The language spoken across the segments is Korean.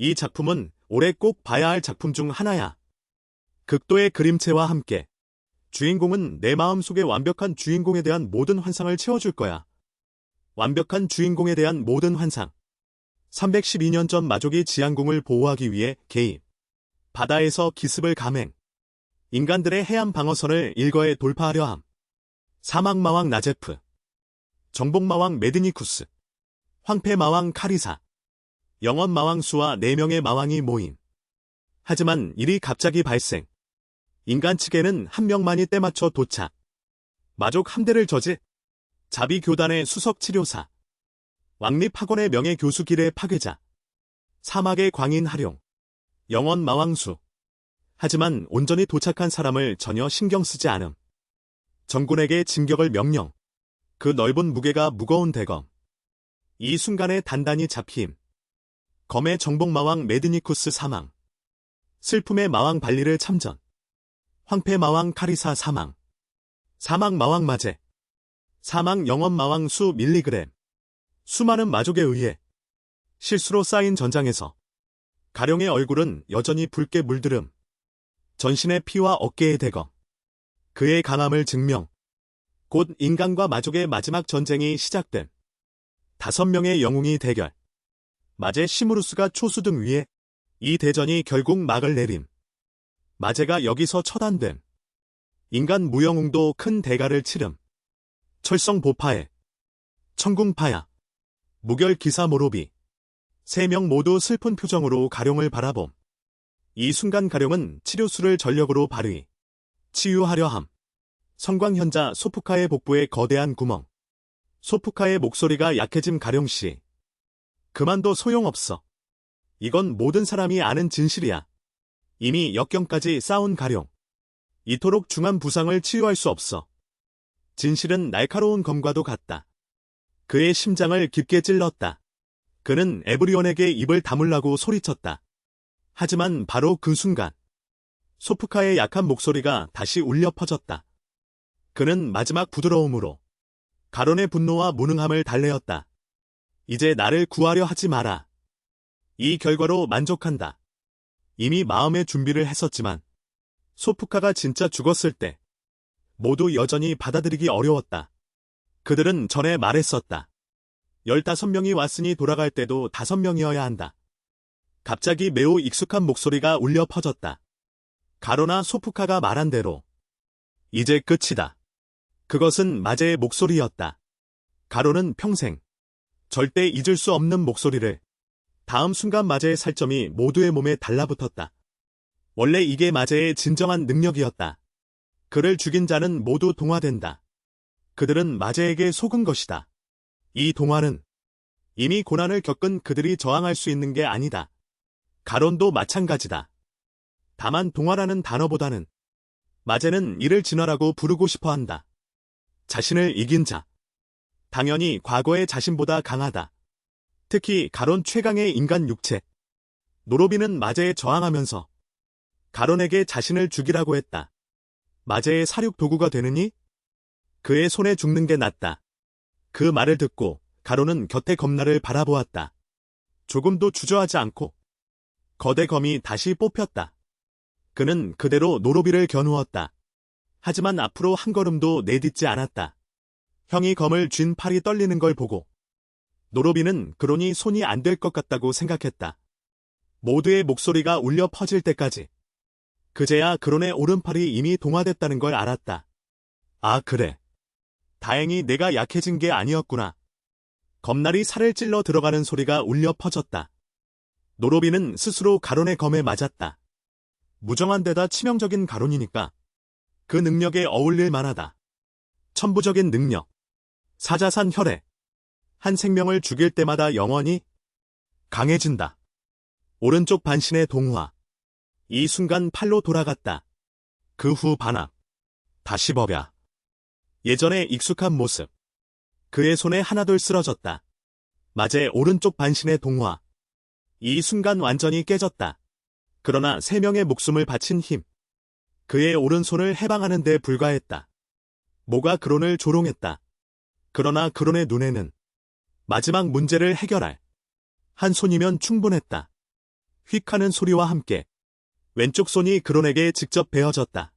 이 작품은 올해 꼭 봐야 할 작품 중 하나야. 극도의 그림체와 함께 주인공은 내 마음속에 완벽한 주인공에 대한 모든 환상을 채워줄 거야. 완벽한 주인공에 대한 모든 환상. 312년 전 마족이 지안궁을 보호하기 위해 개입. 바다에서 기습을 감행. 인간들의 해안 방어선을 일거에 돌파하려 함. 사막마왕 나제프. 정복마왕 메드니쿠스. 황폐마왕 카리사. 영원마왕 수와 4명의 마왕이 모임. 하지만 일이 갑자기 발생. 인간 측에는 한 명만이 때맞춰 도착. 마족 함대를 저지. 자비교단의 수석치료사. 왕립학원의 명예교수 길의 파괴자. 사막의 광인 하룡. 영원마왕수. 하지만 온전히 도착한 사람을 전혀 신경 쓰지 않음. 정군에게 진격을 명령. 그 넓은 무게가 무거운 대검. 이 순간에 단단히 잡힘. 검의 정복마왕 메드니쿠스 사망. 슬픔의 마왕 발리를 참전. 황폐마왕 카리사 사망. 사막마왕 마제. 사막 영원마왕 수 밀리그램. 수많은 마족에 의해 실수로 쌓인 전장에서 가룡의 얼굴은 여전히 붉게 물들음. 전신의 피와 어깨의 대검. 그의 강함을 증명. 곧 인간과 마족의 마지막 전쟁이 시작됨. 5명의 영웅이 대결. 마제 시무루스가 초수등 위에 이 대전이 결국 막을 내림. 마제가 여기서 처단됨. 인간 무영웅도 큰 대가를 치름. 철성 보파에 천궁파야. 무결 기사 모로비. 3명 모두 슬픈 표정으로 가룡을 바라봄. 이 순간 가룡은 치료수를 전력으로 발휘. 치유하려 함. 성광현자 소프카의 복부에 거대한 구멍. 소프카의 목소리가 약해짐 가룡씨. 그만둬 소용없어. 이건 모든 사람이 아는 진실이야. 이미 역경까지 쌓은 가룡. 이토록 중한 부상을 치유할 수 없어. 진실은 날카로운 검과도 같다. 그의 심장을 깊게 찔렀다. 그는 에브리온에게 입을 다물라고 소리쳤다. 하지만 바로 그 순간 소프카의 약한 목소리가 다시 울려 퍼졌다. 그는 마지막 부드러움으로 가론의 분노와 무능함을 달래었다. 이제 나를 구하려 하지 마라. 이 결과로 만족한다. 이미 마음의 준비를 했었지만 소프카가 진짜 죽었을 때 모두 여전히 받아들이기 어려웠다. 그들은 전에 말했었다. 15명이 왔으니 돌아갈 때도 5명이어야 한다. 갑자기 매우 익숙한 목소리가 울려 퍼졌다. 가로나 소프카가 말한 대로 이제 끝이다. 그것은 마제의 목소리였다. 가로는 평생 절대 잊을 수 없는 목소리를. 다음 순간 마제의 살점이 모두의 몸에 달라붙었다. 원래 이게 마제의 진정한 능력이었다. 그를 죽인 자는 모두 동화된다. 그들은 마제에게 속은 것이다. 이 동화는 이미 고난을 겪은 그들이 저항할 수 있는 게 아니다. 가론도 마찬가지다. 다만 동화라는 단어보다는 마제는 이를 진화라고 부르고 싶어 한다. 자신을 이긴 자. 당연히 과거의 자신보다 강하다. 특히 가론 최강의 인간 육체. 노로비는 마제에 저항하면서 가론에게 자신을 죽이라고 했다. 마제의 사륙 도구가 되느니 그의 손에 죽는 게 낫다. 그 말을 듣고 가론은 곁에 검나를 바라보았다. 조금도 주저하지 않고 거대 검이 다시 뽑혔다. 그는 그대로 노로비를 겨누었다. 하지만 앞으로 한 걸음도 내딛지 않았다. 형이 검을 쥔 팔이 떨리는 걸 보고 노로비는 그러니 손이 안 될 것 같다고 생각했다. 모두의 목소리가 울려 퍼질 때까지. 그제야 그론의 오른팔이 이미 동화됐다는 걸 알았다. 아, 그래. 다행히 내가 약해진 게 아니었구나. 검날이 살을 찔러 들어가는 소리가 울려 퍼졌다. 노로비는 스스로 가론의 검에 맞았다. 무정한 데다 치명적인 가론이니까 그 능력에 어울릴 만하다. 천부적인 능력. 사자산 혈액. 한 생명을 죽일 때마다 영원히 강해진다. 오른쪽 반신의 동화. 이 순간 팔로 돌아갔다. 그 후 반합. 다시 법야. 예전의 익숙한 모습. 그의 손에 하나둘 쓰러졌다. 마제 오른쪽 반신의 동화. 이 순간 완전히 깨졌다. 그러나 3명의 목숨을 바친 힘. 그의 오른손을 해방하는 데 불과했다. 모가 그론을 조롱했다. 그러나 그론의 눈에는 마지막 문제를 해결할 한 손이면 충분했다. 휙 하는 소리와 함께 왼쪽 손이 그론에게 직접 베어졌다.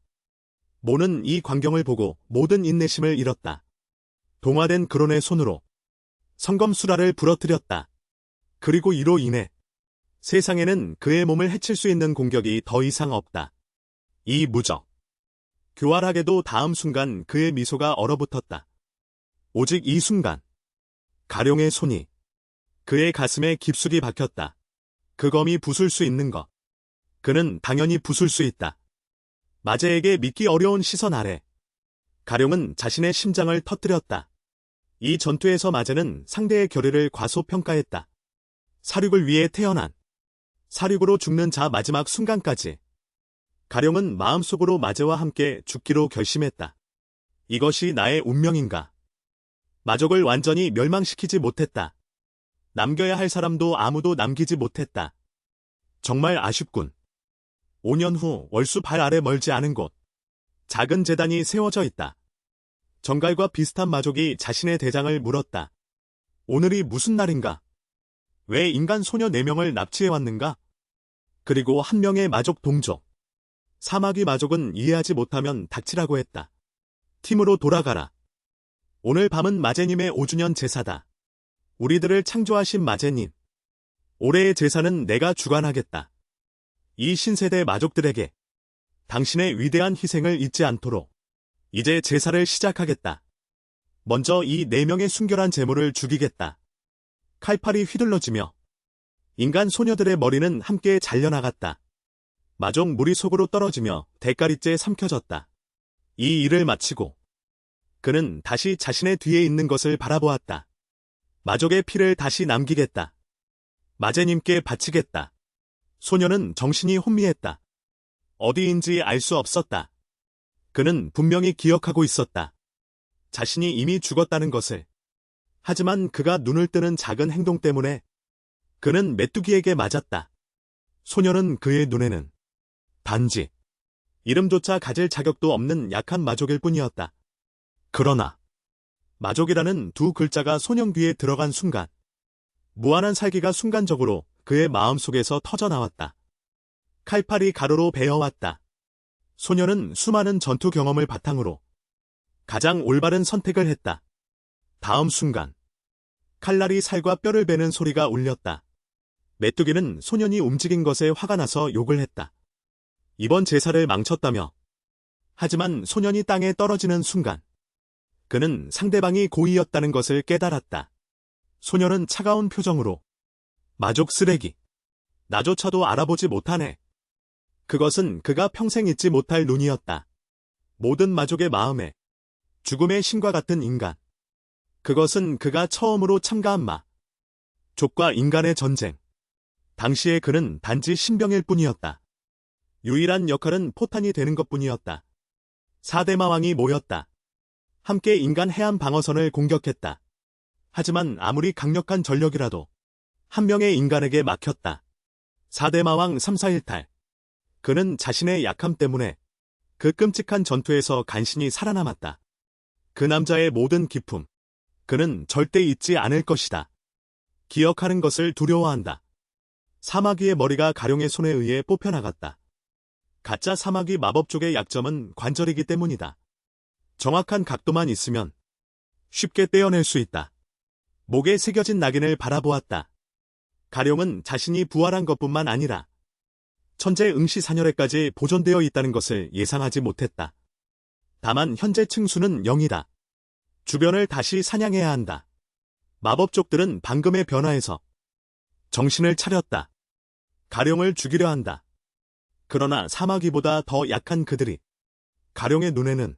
모는 이 광경을 보고 모든 인내심을 잃었다. 동화된 그론의 손으로 성검수라를 부러뜨렸다. 그리고 이로 인해 세상에는 그의 몸을 해칠 수 있는 공격이 더 이상 없다. 이 무적. 교활하게도 다음 순간 그의 미소가 얼어붙었다. 오직 이 순간 가룡의 손이 그의 가슴에 깊숙이 박혔다. 그 검이 부술 수 있는 것. 그는 당연히 부술 수 있다. 마제에게 믿기 어려운 시선 아래 가룡은 자신의 심장을 터뜨렸다. 이 전투에서 마제는 상대의 결의를 과소평가했다. 사륙을 위해 태어난, 사륙으로 죽는 자 마지막 순간까지 가룡은 마음속으로 마제와 함께 죽기로 결심했다. 이것이 나의 운명인가? 마족을 완전히 멸망시키지 못했다. 남겨야 할 사람도 아무도 남기지 못했다. 정말 아쉽군. 5년 후 월수 발 아래 멀지 않은 곳. 작은 제단이 세워져 있다. 정갈과 비슷한 마족이 자신의 대장을 물었다. 오늘이 무슨 날인가? 왜 인간 소녀 4명을 납치해왔는가? 그리고 한 명의 마족 동족. 사마귀 마족은 이해하지 못하면 닥치라고 했다. 팀으로 돌아가라. 오늘 밤은 마제님의 5주년 제사다. 우리들을 창조하신 마제님. 올해의 제사는 내가 주관하겠다. 이 신세대 마족들에게 당신의 위대한 희생을 잊지 않도록 이제 제사를 시작하겠다. 먼저 이 4명의 순결한 제물을 죽이겠다. 칼팔이 휘둘러지며 인간 소녀들의 머리는 함께 잘려나갔다. 마족 무리 속으로 떨어지며 대가리째 삼켜졌다. 이 일을 마치고 그는 다시 자신의 뒤에 있는 것을 바라보았다. 마족의 피를 다시 남기겠다. 마제님께 바치겠다. 소녀는 정신이 혼미했다. 어디인지 알 수 없었다. 그는 분명히 기억하고 있었다. 자신이 이미 죽었다는 것을. 하지만 그가 눈을 뜨는 작은 행동 때문에 그는 메뚜기에게 맞았다. 소녀는 그의 눈에는 단지 이름조차 가질 자격도 없는 약한 마족일 뿐이었다. 그러나 마족이라는 두 글자가 소년 귀에 들어간 순간 무한한 살기가 순간적으로 그의 마음속에서 터져나왔다. 칼팔이 가로로 베어왔다. 소녀는 수많은 전투 경험을 바탕으로 가장 올바른 선택을 했다. 다음 순간 칼날이 살과 뼈를 베는 소리가 울렸다. 메뚜기는 소년이 움직인 것에 화가 나서 욕을 했다. 이번 제사를 망쳤다며. 하지만 소년이 땅에 떨어지는 순간 그는 상대방이 고의였다는 것을 깨달았다. 소년은 차가운 표정으로 마족 쓰레기. 나조차도 알아보지 못하네. 그것은 그가 평생 잊지 못할 눈이었다. 모든 마족의 마음에 죽음의 신과 같은 인간. 그것은 그가 처음으로 참가한 족과 인간의 전쟁. 당시에 그는 단지 신병일 뿐이었다. 유일한 역할은 포탄이 되는 것뿐이었다. 4대 마왕이 모였다. 함께 인간 해안 방어선을 공격했다. 하지만 아무리 강력한 전력이라도 한 명의 인간에게 막혔다. 4대 마왕 3-4-1탈. 그는 자신의 약함 때문에 그 끔찍한 전투에서 간신히 살아남았다. 그 남자의 모든 기품. 그는 절대 잊지 않을 것이다. 기억하는 것을 두려워한다. 사마귀의 머리가 가룡의 손에 의해 뽑혀나갔다. 가짜 사마귀 마법족의 약점은 관절이기 때문이다. 정확한 각도만 있으면 쉽게 떼어낼 수 있다. 목에 새겨진 낙인을 바라보았다. 가룡은 자신이 부활한 것뿐만 아니라 천재 응시사녀래까지 보존되어 있다는 것을 예상하지 못했다. 다만 현재 층수는 0이다. 주변을 다시 사냥해야 한다. 마법족들은 방금의 변화에서 정신을 차렸다. 가룡을 죽이려 한다. 그러나 사마귀보다 더 약한 그들이 가룡의 눈에는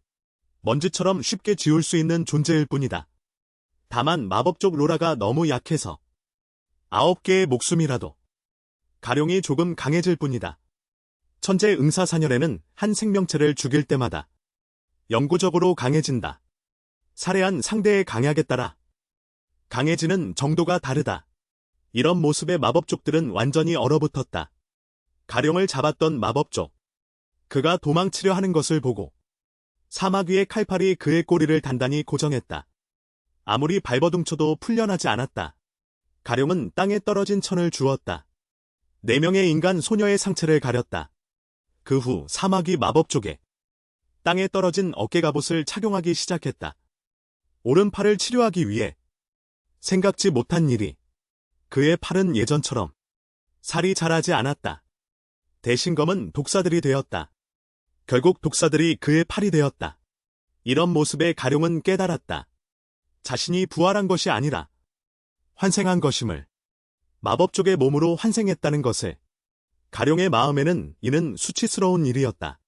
먼지처럼 쉽게 지울 수 있는 존재일 뿐이다. 다만 마법족 로라가 너무 약해서 9개의 목숨이라도 가룡이 조금 강해질 뿐이다. 천재 응사사녀래는 한 생명체를 죽일 때마다 영구적으로 강해진다. 살해한 상대의 강약에 따라 강해지는 정도가 다르다. 이런 모습의 마법족들은 완전히 얼어붙었다. 가룡을 잡았던 마법족. 그가 도망치려 하는 것을 보고 사마귀의 칼팔이 그의 꼬리를 단단히 고정했다. 아무리 발버둥쳐도 풀려나지 않았다. 가룡은 땅에 떨어진 천을 주웠다. 4명의 인간 소녀의 상체를 가렸다. 그 후 사마귀 마법족에 땅에 떨어진 어깨갑옷을 착용하기 시작했다. 오른팔을 치료하기 위해 생각지 못한 일이. 그의 팔은 예전처럼 살이 자라지 않았다. 대신 검은 독사들이 되었다. 결국 독사들이 그의 팔이 되었다. 이런 모습에 가룡은 깨달았다. 자신이 부활한 것이 아니라 환생한 것임을. 마법족의 몸으로 환생했다는 것을. 가룡의 마음에는 이는 수치스러운 일이었다.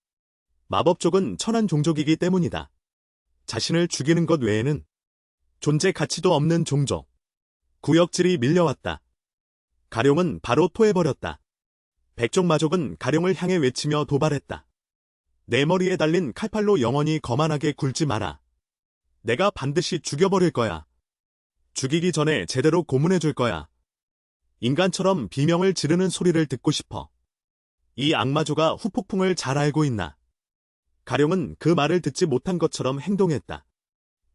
마법족은 천한 종족이기 때문이다. 자신을 죽이는 것 외에는 존재 가치도 없는 종족. 구역질이 밀려왔다. 가룡은 바로 토해버렸다. 백종마족은 가룡을 향해 외치며 도발했다. 내 머리에 달린 칼팔로 영원히 거만하게 굴지 마라. 내가 반드시 죽여버릴 거야. 죽이기 전에 제대로 고문해줄 거야. 인간처럼 비명을 지르는 소리를 듣고 싶어. 이 악마조가 후폭풍을 잘 알고 있나. 가룡은 그 말을 듣지 못한 것처럼 행동했다.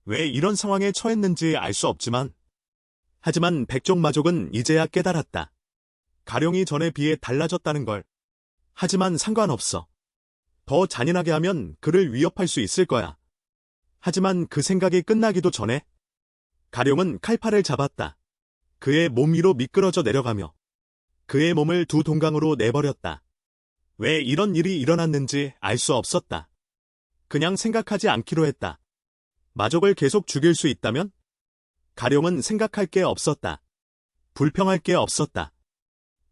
왜 이런 상황에 처했는지 알 수 없지만 하지만 백종마족은 이제야 깨달았다. 가룡이 전에 비해 달라졌다는 걸. 하지만 상관없어. 더 잔인하게 하면 그를 위협할 수 있을 거야. 하지만 그 생각이 끝나기도 전에 가룡은 칼팔을 잡았다. 그의 몸 위로 미끄러져 내려가며 그의 몸을 두 동강으로 내버렸다. 왜 이런 일이 일어났는지 알 수 없었다. 그냥 생각하지 않기로 했다. 마족을 계속 죽일 수 있다면? 가룡은 생각할 게 없었다. 불평할 게 없었다.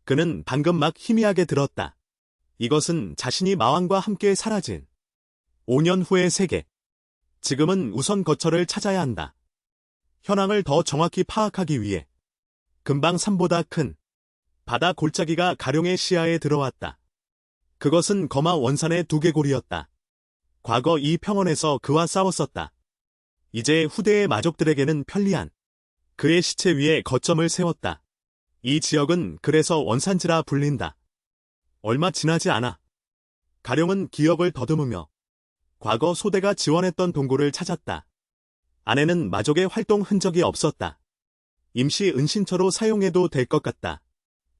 그는 방금 막 희미하게 들었다. 이것은 자신이 마왕과 함께 사라진 5년 후의 세계. 지금은 우선 거처를 찾아야 한다. 현황을 더 정확히 파악하기 위해 금방 산보다 큰 바다 골짜기가 가룡의 시야에 들어왔다. 그것은 거마 원산의 두개골이었다. 과거 이 평원에서 그와 싸웠었다. 이제 후대의 마족들에게는 편리한 그의 시체 위에 거점을 세웠다. 이 지역은 그래서 원산지라 불린다. 얼마 지나지 않아 가룡은 기억을 더듬으며 과거 소대가 지원했던 동굴을 찾았다. 안에는 마족의 활동 흔적이 없었다. 임시 은신처로 사용해도 될 것 같다.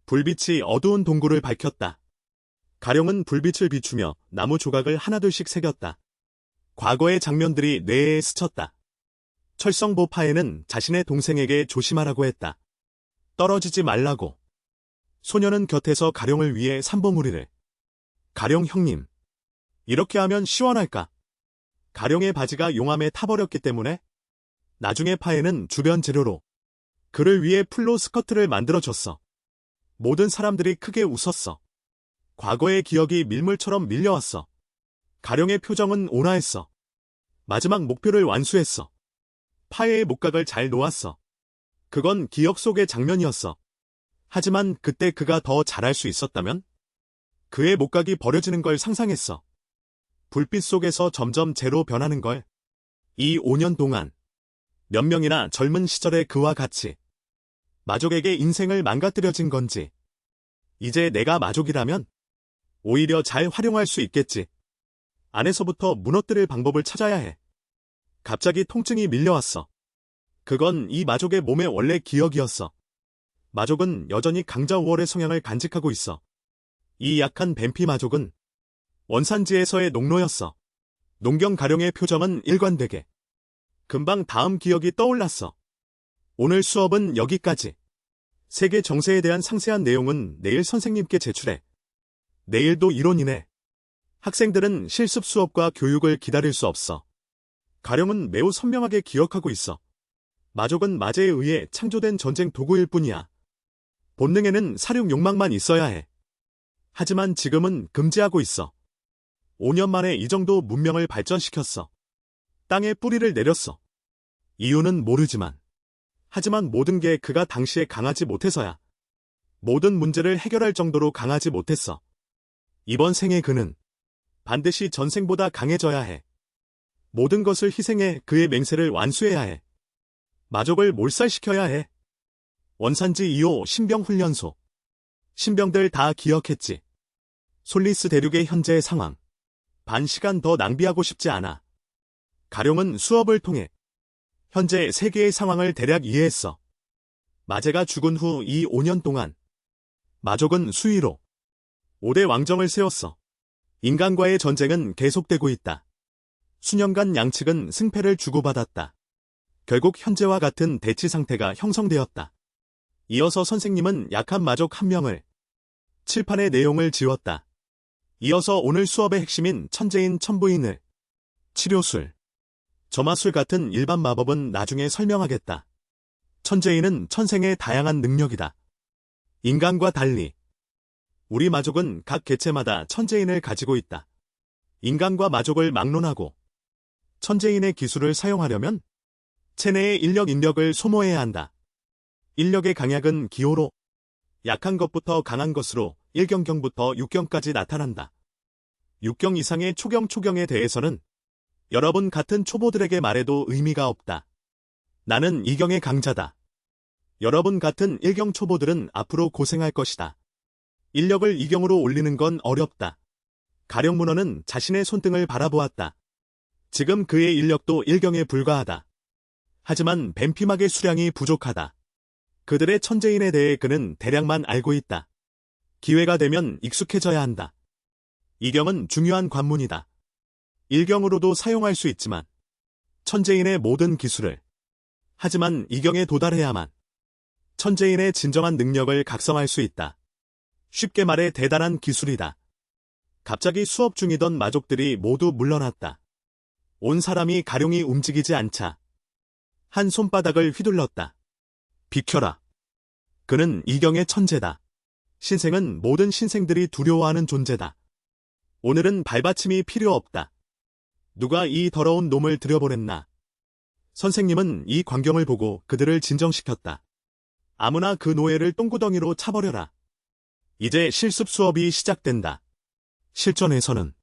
불빛이 어두운 동굴을 밝혔다. 가룡은 불빛을 비추며 나무 조각을 하나둘씩 새겼다. 과거의 장면들이 뇌에 스쳤다. 철성보파에는 자신의 동생에게 조심하라고 했다. 떨어지지 말라고. 소녀는 곁에서 가룡을 위해 삼보무리를. 가룡 형님. 이렇게 하면 시원할까? 가룡의 바지가 용암에 타버렸기 때문에 나중에 파에는 주변 재료로 그를 위해 풀로 스커트를 만들어줬어. 모든 사람들이 크게 웃었어. 과거의 기억이 밀물처럼 밀려왔어. 가룡의 표정은 온화했어. 마지막 목표를 완수했어. 파에의 목각을 잘 놓았어. 그건 기억 속의 장면이었어. 하지만 그때 그가 더 잘할 수 있었다면? 그의 목각이 버려지는 걸 상상했어. 불빛 속에서 점점 재로 변하는 걸. 이 5년 동안 몇 명이나 젊은 시절의 그와 같이 마족에게 인생을 망가뜨려진 건지. 이제 내가 마족이라면 오히려 잘 활용할 수 있겠지. 안에서부터 무너뜨릴 방법을 찾아야 해. 갑자기 통증이 밀려왔어. 그건 이 마족의 몸의 원래 기억이었어. 마족은 여전히 강자 5월의 성향을 간직하고 있어. 이 약한 뱀피 마족은 원산지에서의 농노였어. 농경 가룡의 표정은 일관되게. 금방 다음 기억이 떠올랐어. 오늘 수업은 여기까지. 세계 정세에 대한 상세한 내용은 내일 선생님께 제출해. 내일도 이론이네. 학생들은 실습 수업과 교육을 기다릴 수 없어. 가룡은 매우 선명하게 기억하고 있어. 마족은 마제에 의해 창조된 전쟁 도구일 뿐이야. 본능에는 사륙 욕망만 있어야 해. 하지만 지금은 금지하고 있어. 5년 만에 이 정도 문명을 발전시켰어. 땅에 뿌리를 내렸어. 이유는 모르지만. 하지만 모든 게 그가 당시에 강하지 못해서야. 모든 문제를 해결할 정도로 강하지 못했어. 이번 생에 그는 반드시 전생보다 강해져야 해. 모든 것을 희생해 그의 맹세를 완수해야 해. 마족을 몰살시켜야 해. 원산지 2호 신병훈련소. 신병들 다 기억했지. 솔리스 대륙의 현재의 상황. 반 시간 더 낭비하고 싶지 않아. 가룡은 수업을 통해 현재 세계의 상황을 대략 이해했어. 마제가 죽은 후 이 5년 동안 마족은 수위로 5대 왕정을 세웠어. 인간과의 전쟁은 계속되고 있다. 수년간 양측은 승패를 주고받았다. 결국 현재와 같은 대치 상태가 형성되었다. 이어서 선생님은 약한 마족 한 명을 칠판에 내용을 지웠다. 이어서 오늘 수업의 핵심인 천재인 천부인을 치료술, 점화술 같은 일반 마법은 나중에 설명하겠다. 천재인은 천생의 다양한 능력이다. 인간과 달리 우리 마족은 각 개체마다 천재인을 가지고 있다. 인간과 마족을 막론하고 천재인의 기술을 사용하려면 체내의 인력을 소모해야 한다. 인력의 강약은 기호로 약한 것부터 강한 것으로 1경경부터 6경까지 나타난다. 6경 이상의 초경에 대해서는 여러분 같은 초보들에게 말해도 의미가 없다. 나는 2경의 강자다. 여러분 같은 1경 초보들은 앞으로 고생할 것이다. 인력을 2경으로 올리는 건 어렵다. 가령문어는 자신의 손등을 바라보았다. 지금 그의 인력도 1경에 불과하다. 하지만 뱀피막의 수량이 부족하다. 그들의 천재인에 대해 그는 대략만 알고 있다. 기회가 되면 익숙해져야 한다. 2경은 중요한 관문이다. 1경으로도 사용할 수 있지만 천재인의 모든 기술을 하지만 2경에 도달해야만 천재인의 진정한 능력을 각성할 수 있다. 쉽게 말해 대단한 기술이다. 갑자기 수업 중이던 마족들이 모두 물러났다. 온 사람이 가룡이 움직이지 않자 한 손바닥을 휘둘렀다. 비켜라. 그는 2경의 천재다. 신생은 모든 신생들이 두려워하는 존재다. 오늘은 발받침이 필요 없다. 누가 이 더러운 놈을 들여보냈나. 선생님은 이 광경을 보고 그들을 진정시켰다. 아무나 그 노예를 똥구덩이로 차버려라. 이제 실습 수업이 시작된다. 실전에서는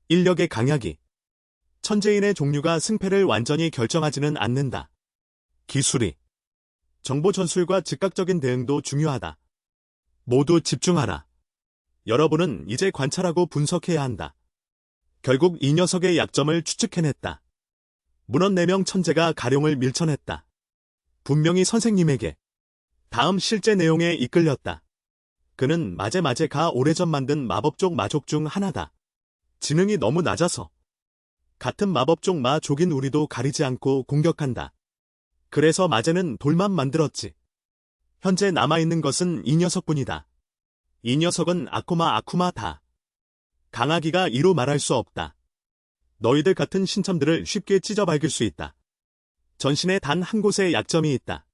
인력의 강약이 천재인의 종류가 승패를 완전히 결정하지는 않는다. 기술이 정보 전술과 즉각적인 대응도 중요하다. 모두 집중하라. 여러분은 이제 관찰하고 분석해야 한다. 결국 이 녀석의 약점을 추측해냈다. 문헌 4명 천재가 가룡을 밀쳐냈다. 분명히 선생님에게 다음 실제 내용에 이끌렸다. 그는 마제가 오래전 만든 마법족 마족 중 하나다. 지능이 너무 낮아서 같은 마법족 마족인 우리도 가리지 않고 공격한다. 그래서 마제는 돌만 만들었지. 현재 남아있는 것은 이 녀석뿐이다. 이 녀석은 아쿠마다. 강하기가 이로 말할 수 없다. 너희들 같은 신참들을 쉽게 찢어밟을 수 있다. 전신에 단 한 곳에 약점이 있다.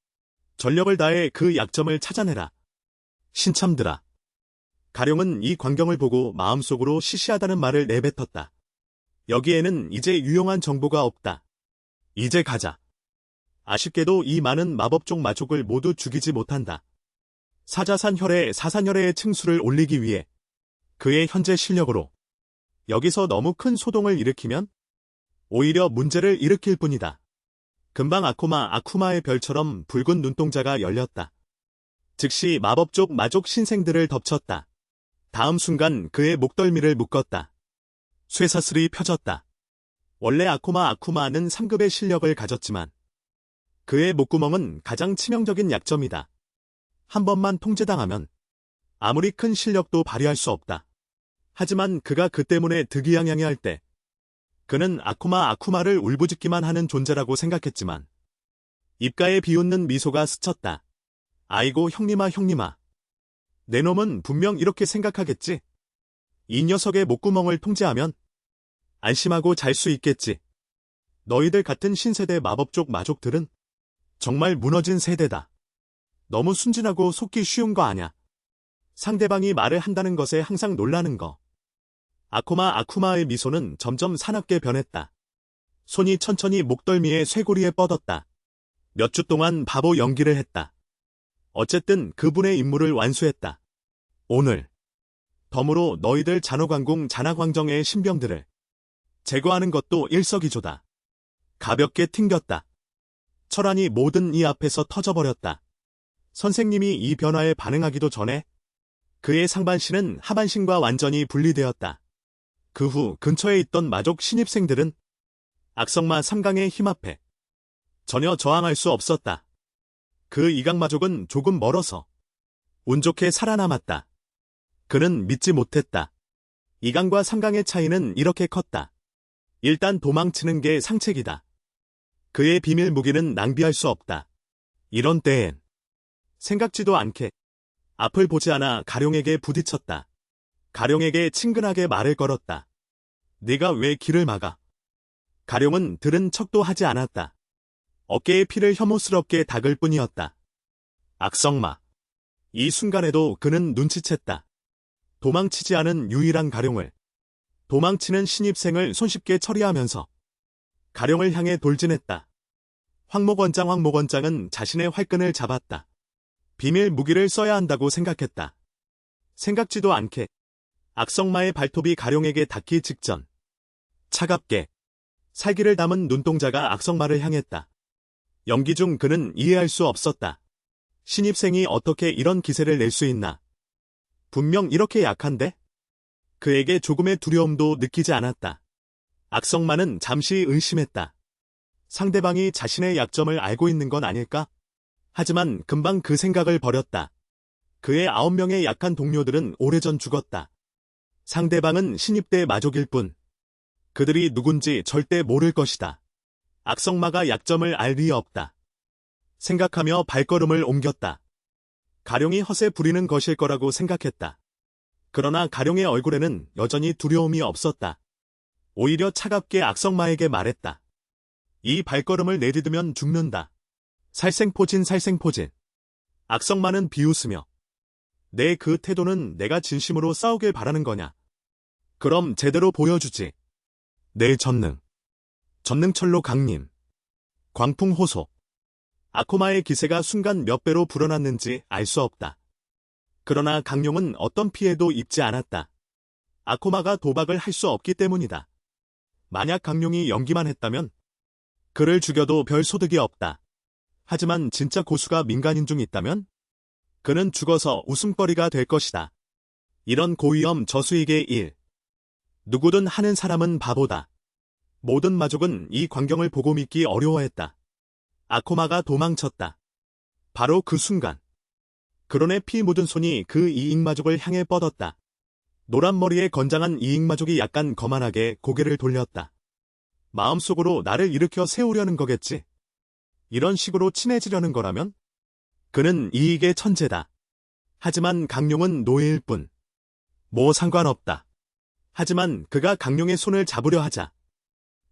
전력을 다해 그 약점을 찾아내라. 신참들아. 가룡은 이 광경을 보고 마음속으로 시시하다는 말을 내뱉었다. 여기에는 이제 유용한 정보가 없다. 이제 가자. 아쉽게도 이 많은 마법족 마족을 모두 죽이지 못한다. 사산혈의 층수를 올리기 위해 그의 현재 실력으로 여기서 너무 큰 소동을 일으키면 오히려 문제를 일으킬 뿐이다. 금방 아쿠마의 별처럼 붉은 눈동자가 열렸다. 즉시 마법족 마족 신생들을 덮쳤다. 다음 순간 그의 목덜미를 묶었다. 쇠사슬이 펴졌다. 원래 아쿠마는 3급의 실력을 가졌지만 그의 목구멍은 가장 치명적인 약점이다. 한 번만 통제당하면 아무리 큰 실력도 발휘할 수 없다. 하지만 그가 그 때문에 득이양양해할 때 그는 아쿠마를 울부짖기만 하는 존재라고 생각했지만 입가에 비웃는 미소가 스쳤다. 아이고 형님아. 내 놈은 분명 이렇게 생각하겠지. 이 녀석의 목구멍을 통제하면 안심하고 잘 수 있겠지. 너희들 같은 신세대 마법족 마족들은 정말 무너진 세대다. 너무 순진하고 속기 쉬운 거 아냐. 상대방이 말을 한다는 것에 항상 놀라는 거. 아쿠마의 미소는 점점 사납게 변했다. 손이 천천히 목덜미의 쇄골이에 뻗었다. 몇 주 동안 바보 연기를 했다. 어쨌든 그분의 임무를 완수했다. 오늘 덤으로 너희들 잔화광정의 신병들을 제거하는 것도 일석이조다. 가볍게 튕겼다. 철안이 모든 이 앞에서 터져버렸다. 선생님이 이 변화에 반응하기도 전에 그의 상반신은 하반신과 완전히 분리되었다. 그 후 근처에 있던 마족 신입생들은 악성마 3강의 힘 앞에 전혀 저항할 수 없었다. 그 이강마족은 조금 멀어서 운 좋게 살아남았다. 그는 믿지 못했다. 2강과 3강의 차이는 이렇게 컸다. 일단 도망치는 게 상책이다. 그의 비밀 무기는 낭비할 수 없다. 이런 때엔 생각지도 않게 앞을 보지 않아 가룡에게 부딪혔다. 가룡에게 친근하게 말을 걸었다. 네가 왜 길을 막아? 가룡은 들은 척도 하지 않았다. 어깨의 피를 혐오스럽게 닦을 뿐이었다. 악성마. 이 순간에도 그는 눈치챘다. 도망치지 않은 유일한 가룡을, 도망치는 신입생을 손쉽게 처리하면서 가룡을 향해 돌진했다. 황목원장은 자신의 활끈을 잡았다. 비밀 무기를 써야 한다고 생각했다. 생각지도 않게 악성마의 발톱이 가룡에게 닿기 직전 차갑게 살기를 담은 눈동자가 악성마를 향했다. 연기 중 그는 이해할 수 없었다. 신입생이 어떻게 이런 기세를 낼 수 있나? 분명 이렇게 약한데? 그에게 조금의 두려움도 느끼지 않았다. 악성마는 잠시 의심했다. 상대방이 자신의 약점을 알고 있는 건 아닐까? 하지만 금방 그 생각을 버렸다. 그의 9명의 약한 동료들은 오래전 죽었다. 상대방은 신입대 마족일 뿐. 그들이 누군지 절대 모를 것이다. 악성마가 약점을 알 리 없다. 생각하며 발걸음을 옮겼다. 가룡이 허세 부리는 것일 거라고 생각했다. 그러나 가룡의 얼굴에는 여전히 두려움이 없었다. 오히려 차갑게 악성마에게 말했다. 이 발걸음을 내디디면 죽는다. 살생포진. 악성마는 비웃으며 내 그 태도는 내가 진심으로 싸우길 바라는 거냐? 그럼 제대로 보여주지. 내 전능철로 강림. 광풍 호소. 아코마의 기세가 순간 몇 배로 불어났는지 알 수 없다. 그러나 강룡은 어떤 피해도 입지 않았다. 아코마가 도박을 할 수 없기 때문이다. 만약 강룡이 연기만 했다면 그를 죽여도 별 소득이 없다. 하지만 진짜 고수가 민간인 중 있다면 그는 죽어서 웃음거리가 될 것이다. 이런 고위험 저수익의 일. 누구든 하는 사람은 바보다. 모든 마족은 이 광경을 보고 믿기 어려워했다. 아코마가 도망쳤다. 바로 그 순간 그론의 피 묻은 손이 그 이익마족을 향해 뻗었다. 노란 머리에 건장한 이익마족이 약간 거만하게 고개를 돌렸다. 마음속으로 나를 일으켜 세우려는 거겠지. 이런 식으로 친해지려는 거라면? 그는 이익의 천재다. 하지만 강룡은 노예일 뿐. 뭐 상관없다. 하지만 그가 강룡의 손을 잡으려 하자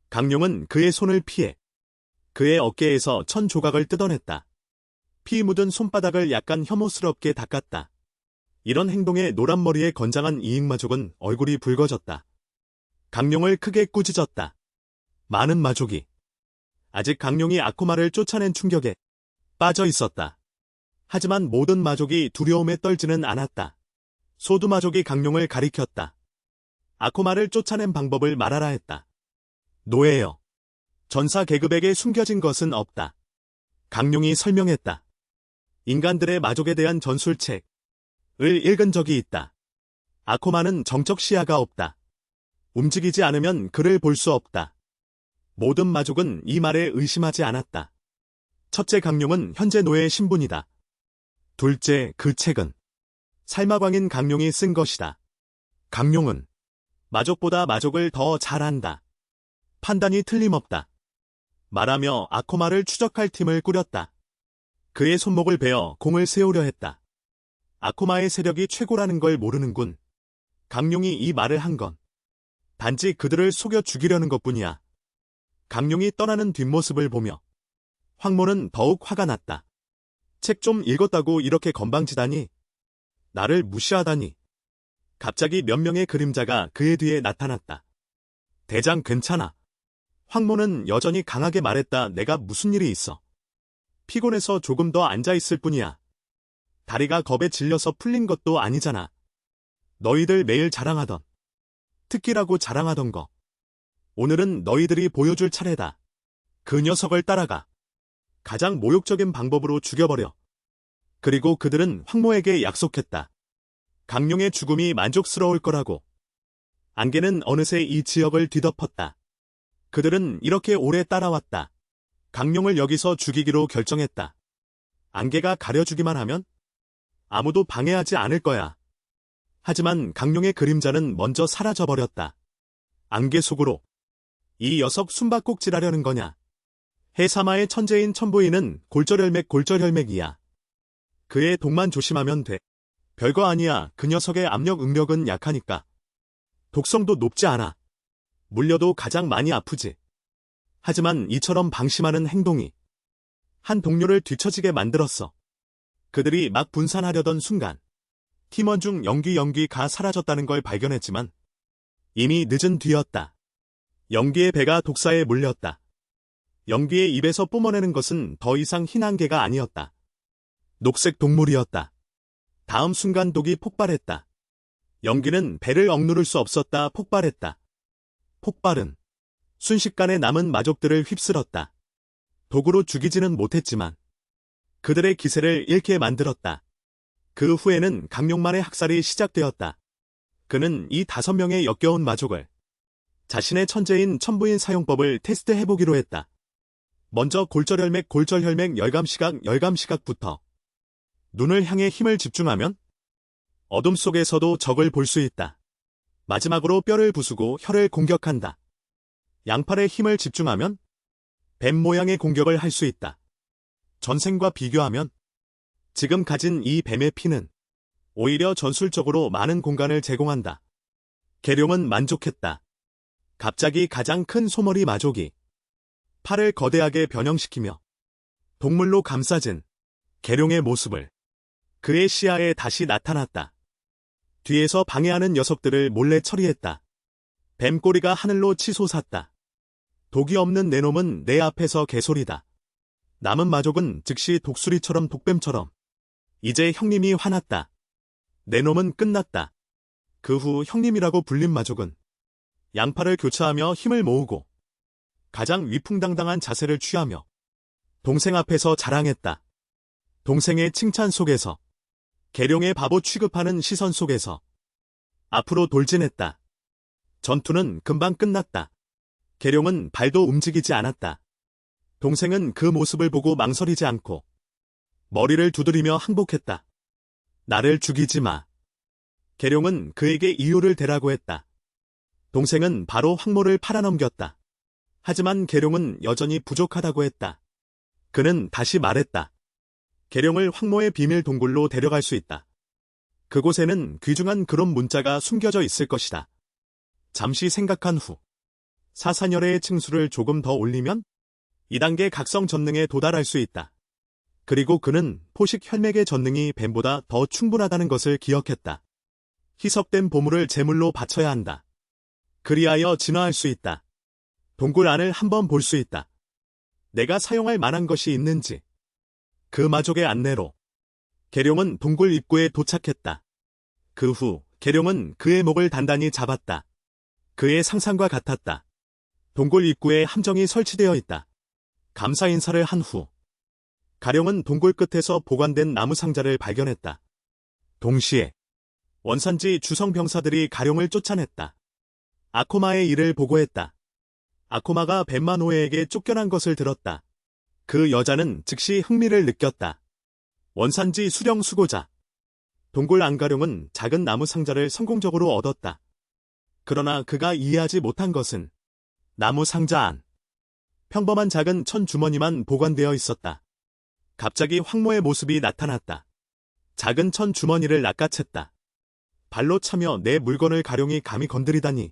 강룡은 그의 손을 피해 그의 어깨에서 천 조각을 뜯어냈다. 피 묻은 손바닥을 약간 혐오스럽게 닦았다. 이런 행동에 노란머리의 건장한 이익마족은 얼굴이 붉어졌다. 강룡을 크게 꾸짖었다. 많은 마족이 아직 강룡이 아코마를 쫓아낸 충격에 빠져 있었다. 하지만 모든 마족이 두려움에 떨지는 않았다. 소두마족이 강룡을 가리켰다. 아코마를 쫓아낸 방법을 말하라 했다. 노예여. 전사 계급에게 숨겨진 것은 없다. 강룡이 설명했다. 인간들의 마족에 대한 전술책을 읽은 적이 있다. 아코마는 정적 시야가 없다. 움직이지 않으면 그를 볼 수 없다. 모든 마족은 이 말에 의심하지 않았다. 첫째, 강룡은 현재 노예 신분이다. 둘째, 그 책은 살마광인 강룡이 쓴 것이다. 강룡은 마족보다 마족을 더 잘 안다. 판단이 틀림없다. 말하며 아코마를 추적할 팀을 꾸렸다. 그의 손목을 베어 공을 세우려 했다. 아코마의 세력이 최고라는 걸 모르는군. 강룡이 이 말을 한 건 단지 그들을 속여 죽이려는 것뿐이야. 강룡이 떠나는 뒷모습을 보며 황모는 더욱 화가 났다. 책 좀 읽었다고 이렇게 건방지다니. 나를 무시하다니. 갑자기 몇 명의 그림자가 그의 뒤에 나타났다. 대장 괜찮아. 황모는 여전히 강하게 말했다. 내가 무슨 일이 있어. 피곤해서 조금 더 앉아있을 뿐이야. 다리가 겁에 질려서 풀린 것도 아니잖아. 너희들 매일 자랑하던, 특기라고 자랑하던 거. 오늘은 너희들이 보여줄 차례다. 그 녀석을 따라가. 가장 모욕적인 방법으로 죽여버려. 그리고 그들은 황모에게 약속했다. 강룡의 죽음이 만족스러울 거라고. 안개는 어느새 이 지역을 뒤덮었다. 그들은 이렇게 오래 따라왔다. 강룡을 여기서 죽이기로 결정했다. 안개가 가려주기만 하면 아무도 방해하지 않을 거야. 하지만 강룡의 그림자는 먼저 사라져버렸다. 안개 속으로. 이 녀석 숨바꼭질하려는 거냐? 해사마의 천재인 천부인은 골절혈맥이야. 그의 독만 조심하면 돼. 별거 아니야. 그 녀석의 압력 응력은 약하니까. 독성도 높지 않아. 물려도 가장 많이 아프지. 하지만 이처럼 방심하는 행동이 한 동료를 뒤처지게 만들었어. 그들이 막 분산하려던 순간 팀원 중 연기가 사라졌다는 걸 발견했지만 이미 늦은 뒤였다. 연기의 배가 독사에 물렸다. 연기의 입에서 뿜어내는 것은 더 이상 흰 안개가 아니었다. 녹색 동물이었다. 다음 순간 독이 폭발했다. 연기는 배를 억누를 수 없었다. 폭발했다. 폭발은 순식간에 남은 마족들을 휩쓸었다. 독으로 죽이지는 못했지만 그들의 기세를 잃게 만들었다. 그 후에는 강룡만의 학살이 시작되었다. 그는 이 5명의 역겨운 마족을 자신의 천재인 천부인 사용법을 테스트해보기로 했다. 먼저 골절혈맥 열감시각부터. 눈을 향해 힘을 집중하면 어둠 속에서도 적을 볼 수 있다. 마지막으로 뼈를 부수고 혀를 공격한다. 양팔에 힘을 집중하면 뱀 모양의 공격을 할 수 있다. 전생과 비교하면 지금 가진 이 뱀의 피는 오히려 전술적으로 많은 공간을 제공한다. 계룡은 만족했다. 갑자기 가장 큰 소머리 마족이 팔을 거대하게 변형시키며 동물로 감싸진 계룡의 모습을 그의 시야에 다시 나타났다. 뒤에서 방해하는 녀석들을 몰래 처리했다. 뱀꼬리가 하늘로 치솟았다. 독이 없는 내 놈은 내 앞에서 개소리다. 남은 마족은 즉시 독수리처럼 독뱀처럼 이제 형님이 화났다. 내 놈은 끝났다. 그 후 형님이라고 불린 마족은 양팔을 교차하며 힘을 모으고 가장 위풍당당한 자세를 취하며 동생 앞에서 자랑했다. 동생의 칭찬 속에서 계룡의 바보 취급하는 시선 속에서 앞으로 돌진했다. 전투는 금방 끝났다. 계룡은 발도 움직이지 않았다. 동생은 그 모습을 보고 망설이지 않고 머리를 두드리며 항복했다. 나를 죽이지 마. 계룡은 그에게 이유를 대라고 했다. 동생은 바로 황모를 팔아넘겼다. 하지만 계룡은 여전히 부족하다고 했다. 그는 다시 말했다. 계룡을 황모의 비밀 동굴로 데려갈 수 있다. 그곳에는 귀중한 그런 문자가 숨겨져 있을 것이다. 잠시 생각한 후 사사녀레의 층수를 조금 더 올리면 2단계 각성 전능에 도달할 수 있다. 그리고 그는 포식 혈맥의 전능이 뱀보다 더 충분하다는 것을 기억했다. 희석된 보물을 제물로 바쳐야 한다. 그리하여 진화할 수 있다. 동굴 안을 한번 볼 수 있다. 내가 사용할 만한 것이 있는지. 그 마족의 안내로 계룡은 동굴 입구에 도착했다. 그 후 계룡은 그의 목을 단단히 잡았다. 그의 상상과 같았다. 동굴 입구에 함정이 설치되어 있다. 감사 인사를 한 후 가룡은 동굴 끝에서 보관된 나무 상자를 발견했다. 동시에 원산지 주성병사들이 가룡을 쫓아냈다. 아코마의 일을 보고했다. 아코마가 뱀마노에에게 쫓겨난 것을 들었다. 그 여자는 즉시 흥미를 느꼈다. 원산지 수령 수고자. 동굴 안가룡은 작은 나무 상자를 성공적으로 얻었다. 그러나 그가 이해하지 못한 것은 나무 상자 안 평범한 작은 천 주머니만 보관되어 있었다. 갑자기 황모의 모습이 나타났다. 작은 천 주머니를 낚아챘다. 발로 차며 내 물건을 가룡이 감히 건드리다니.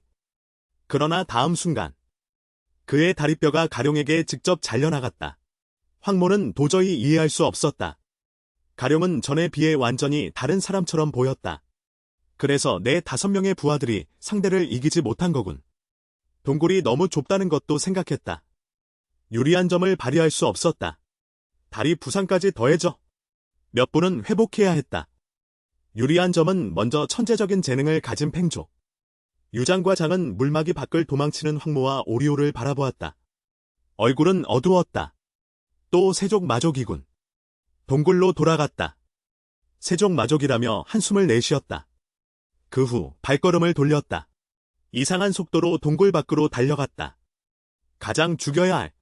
그러나 다음 순간 그의 다리뼈가 가룡에게 직접 잘려나갔다. 황모는 도저히 이해할 수 없었다. 가룡은 전에 비해 완전히 다른 사람처럼 보였다. 그래서 내 5명의 부하들이 상대를 이기지 못한 거군. 동굴이 너무 좁다는 것도 생각했다. 유리한 점을 발휘할 수 없었다. 다리 부상까지 더해져 몇 분은 회복해야 했다. 유리한 점은 먼저 천재적인 재능을 가진 팽조. 유장과 장은 물막이 밖을 도망치는 황모와 오리오를 바라보았다. 얼굴은 어두웠다. 또 세족마족이군. 동굴로 돌아갔다. 세족마족이라며 한숨을 내쉬었다. 그 후 발걸음을 돌렸다. 이상한 속도로 동굴 밖으로 달려갔다. 가장 죽여야 할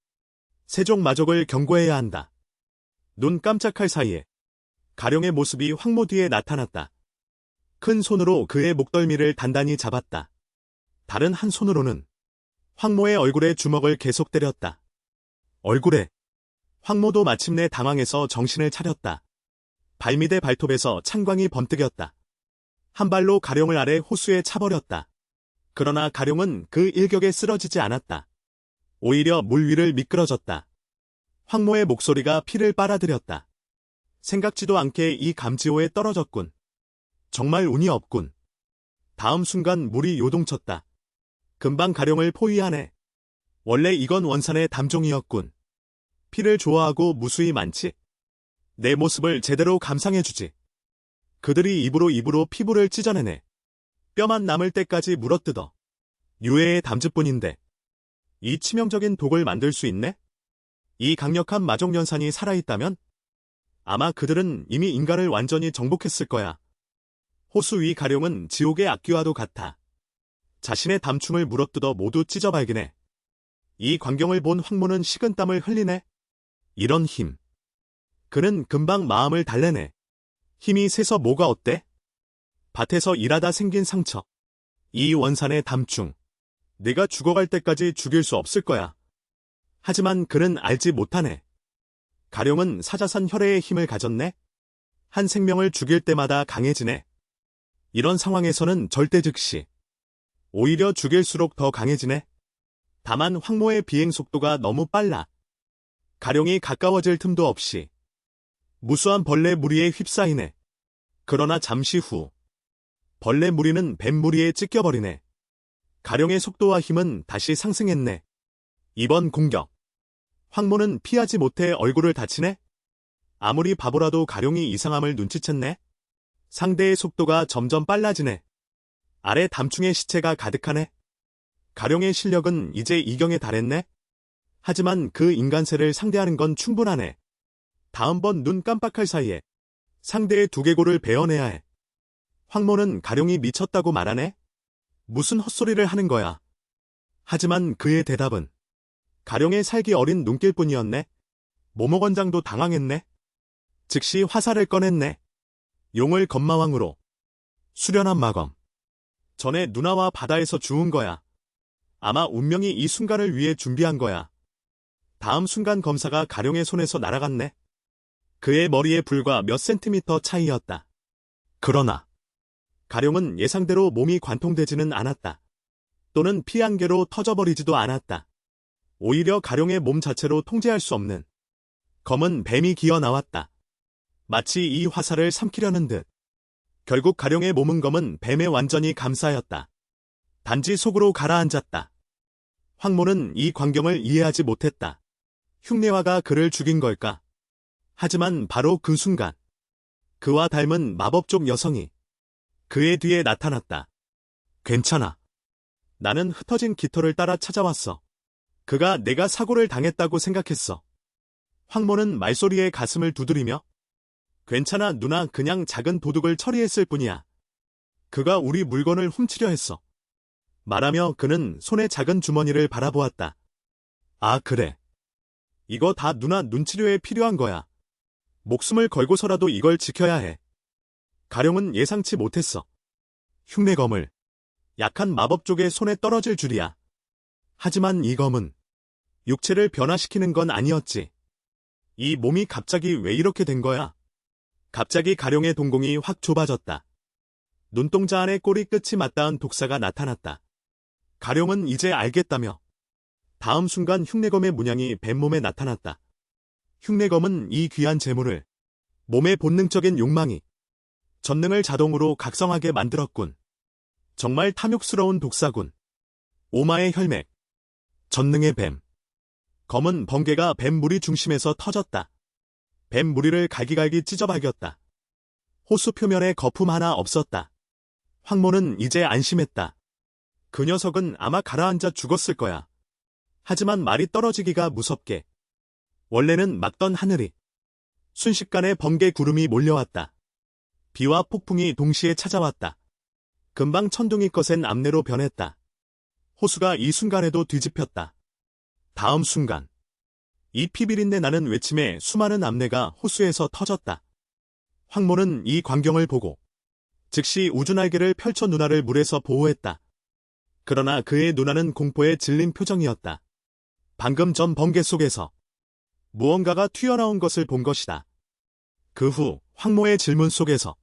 세족마족을 경고해야 한다. 눈 깜짝할 사이에 가룡의 모습이 황모 뒤에 나타났다. 큰 손으로 그의 목덜미를 단단히 잡았다. 다른 한 손으로는 황모의 얼굴에 주먹을 계속 때렸다. 얼굴에. 황모도 마침내 당황해서 정신을 차렸다. 발밑의 발톱에서 찬광이 번뜩였다. 한 발로 가룡을 아래 호수에 차버렸다. 그러나 가룡은 그 일격에 쓰러지지 않았다. 오히려 물 위를 미끄러졌다. 황모의 목소리가 피를 빨아들였다. 생각지도 않게 이 감지호에 떨어졌군. 정말 운이 없군. 다음 순간 물이 요동쳤다. 금방 가룡을 포위하네. 원래 이건 원산의 담종이었군. 피를 좋아하고 무수히 많지. 내 모습을 제대로 감상해주지. 그들이 입으로 피부를 찢어내네. 뼈만 남을 때까지 물어뜯어. 유해의 담즙뿐인데. 이 치명적인 독을 만들 수 있네? 이 강력한 마족연산이 살아있다면? 아마 그들은 이미 인간을 완전히 정복했을 거야. 호수 위 가룡은 지옥의 악귀와도 같아. 자신의 담충을 물어뜯어 모두 찢어 발기네. 이 광경을 본 황모는 식은땀을 흘리네. 이런 힘. 그는 금방 마음을 달래네. 힘이 세서 뭐가 어때? 밭에서 일하다 생긴 상처. 이 원산의 담충. 내가 죽어갈 때까지 죽일 수 없을 거야. 하지만 그는 알지 못하네. 가룡은 사자산 혈액의 힘을 가졌네. 한 생명을 죽일 때마다 강해지네. 이런 상황에서는 절대 즉시. 오히려 죽일수록 더 강해지네. 다만 황모의 비행 속도가 너무 빨라. 가룡이 가까워질 틈도 없이. 무수한 벌레 무리에 휩싸이네. 그러나 잠시 후. 벌레 무리는 뱀 무리에 찢겨버리네. 가룡의 속도와 힘은 다시 상승했네. 이번 공격. 황모는 피하지 못해 얼굴을 다치네? 아무리 바보라도 가룡이 이상함을 눈치챘네? 상대의 속도가 점점 빨라지네. 아래 담충의 시체가 가득하네. 가룡의 실력은 이제 이경에 달했네. 하지만 그 인간세를 상대하는 건 충분하네. 다음번 눈 깜빡할 사이에 상대의 두개골을 베어내야 해. 황모는 가룡이 미쳤다고 말하네? 무슨 헛소리를 하는 거야. 하지만 그의 대답은 가룡의 살기 어린 눈길뿐이었네. 모모건장도 당황했네. 즉시 화살을 꺼냈네. 용을 건마왕으로. 수련한 마검. 전에 누나와 바다에서 주운 거야. 아마 운명이 이 순간을 위해 준비한 거야. 다음 순간 검사가 가룡의 손에서 날아갔네. 그의 머리에 불과 몇 센티미터 차이였다. 그러나 가룡은 예상대로 몸이 관통되지는 않았다. 또는 피 한 개로 터져버리지도 않았다. 오히려 가룡의 몸 자체로 통제할 수 없는 검은 뱀이 기어 나왔다. 마치 이 화살을 삼키려는 듯. 결국 가룡의 몸은 검은 뱀에 완전히 감싸였다. 단지 속으로 가라앉았다. 황모는 이 광경을 이해하지 못했다. 흉내화가 그를 죽인 걸까? 하지만 바로 그 순간 그와 닮은 마법족 여성이 그의 뒤에 나타났다. 괜찮아. 나는 흩어진 깃털을 따라 찾아왔어. 그가 내가 사고를 당했다고 생각했어. 황모는 말소리에 가슴을 두드리며 괜찮아 누나 그냥 작은 도둑을 처리했을 뿐이야. 그가 우리 물건을 훔치려 했어. 말하며 그는 손의 작은 주머니를 바라보았다. 아 그래. 이거 다 누나 눈치료에 필요한 거야. 목숨을 걸고서라도 이걸 지켜야 해. 가룡은 예상치 못했어. 흉내검을 약한 마법족의 손에 떨어질 줄이야. 하지만 이 검은 육체를 변화시키는 건 아니었지. 이 몸이 갑자기 왜 이렇게 된 거야? 갑자기 가룡의 동공이 확 좁아졌다. 눈동자 안에 꼬리 끝이 맞닿은 독사가 나타났다. 가룡은 이제 알겠다며. 다음 순간 흉내검의 문양이 뱀몸에 나타났다. 흉내검은 이 귀한 재물을 몸의 본능적인 욕망이 전능을 자동으로 각성하게 만들었군. 정말 탐욕스러운 독사군. 오마의 혈맥. 전능의 뱀. 검은 번개가 뱀 무리 중심에서 터졌다. 뱀 무리를 갈기갈기 찢어발겼다. 호수 표면에 거품 하나 없었다. 황모는 이제 안심했다. 그 녀석은 아마 가라앉아 죽었을 거야. 하지만 말이 떨어지기가 무섭게. 원래는 맑던 하늘이 순식간에 번개 구름이 몰려왔다. 비와 폭풍이 동시에 찾아왔다. 금방 천둥이 거센 암내로 변했다. 호수가 이 순간에도 뒤집혔다. 다음 순간 이 피비린내 나는 외침에 수많은 암내가 호수에서 터졌다. 황모는 이 광경을 보고 즉시 우주날개를 펼쳐 누나를 물에서 보호했다. 그러나 그의 누나는 공포에 질린 표정이었다. 방금 전 번개 속에서 무언가가 튀어나온 것을 본 것이다. 그 후 황모의 질문 속에서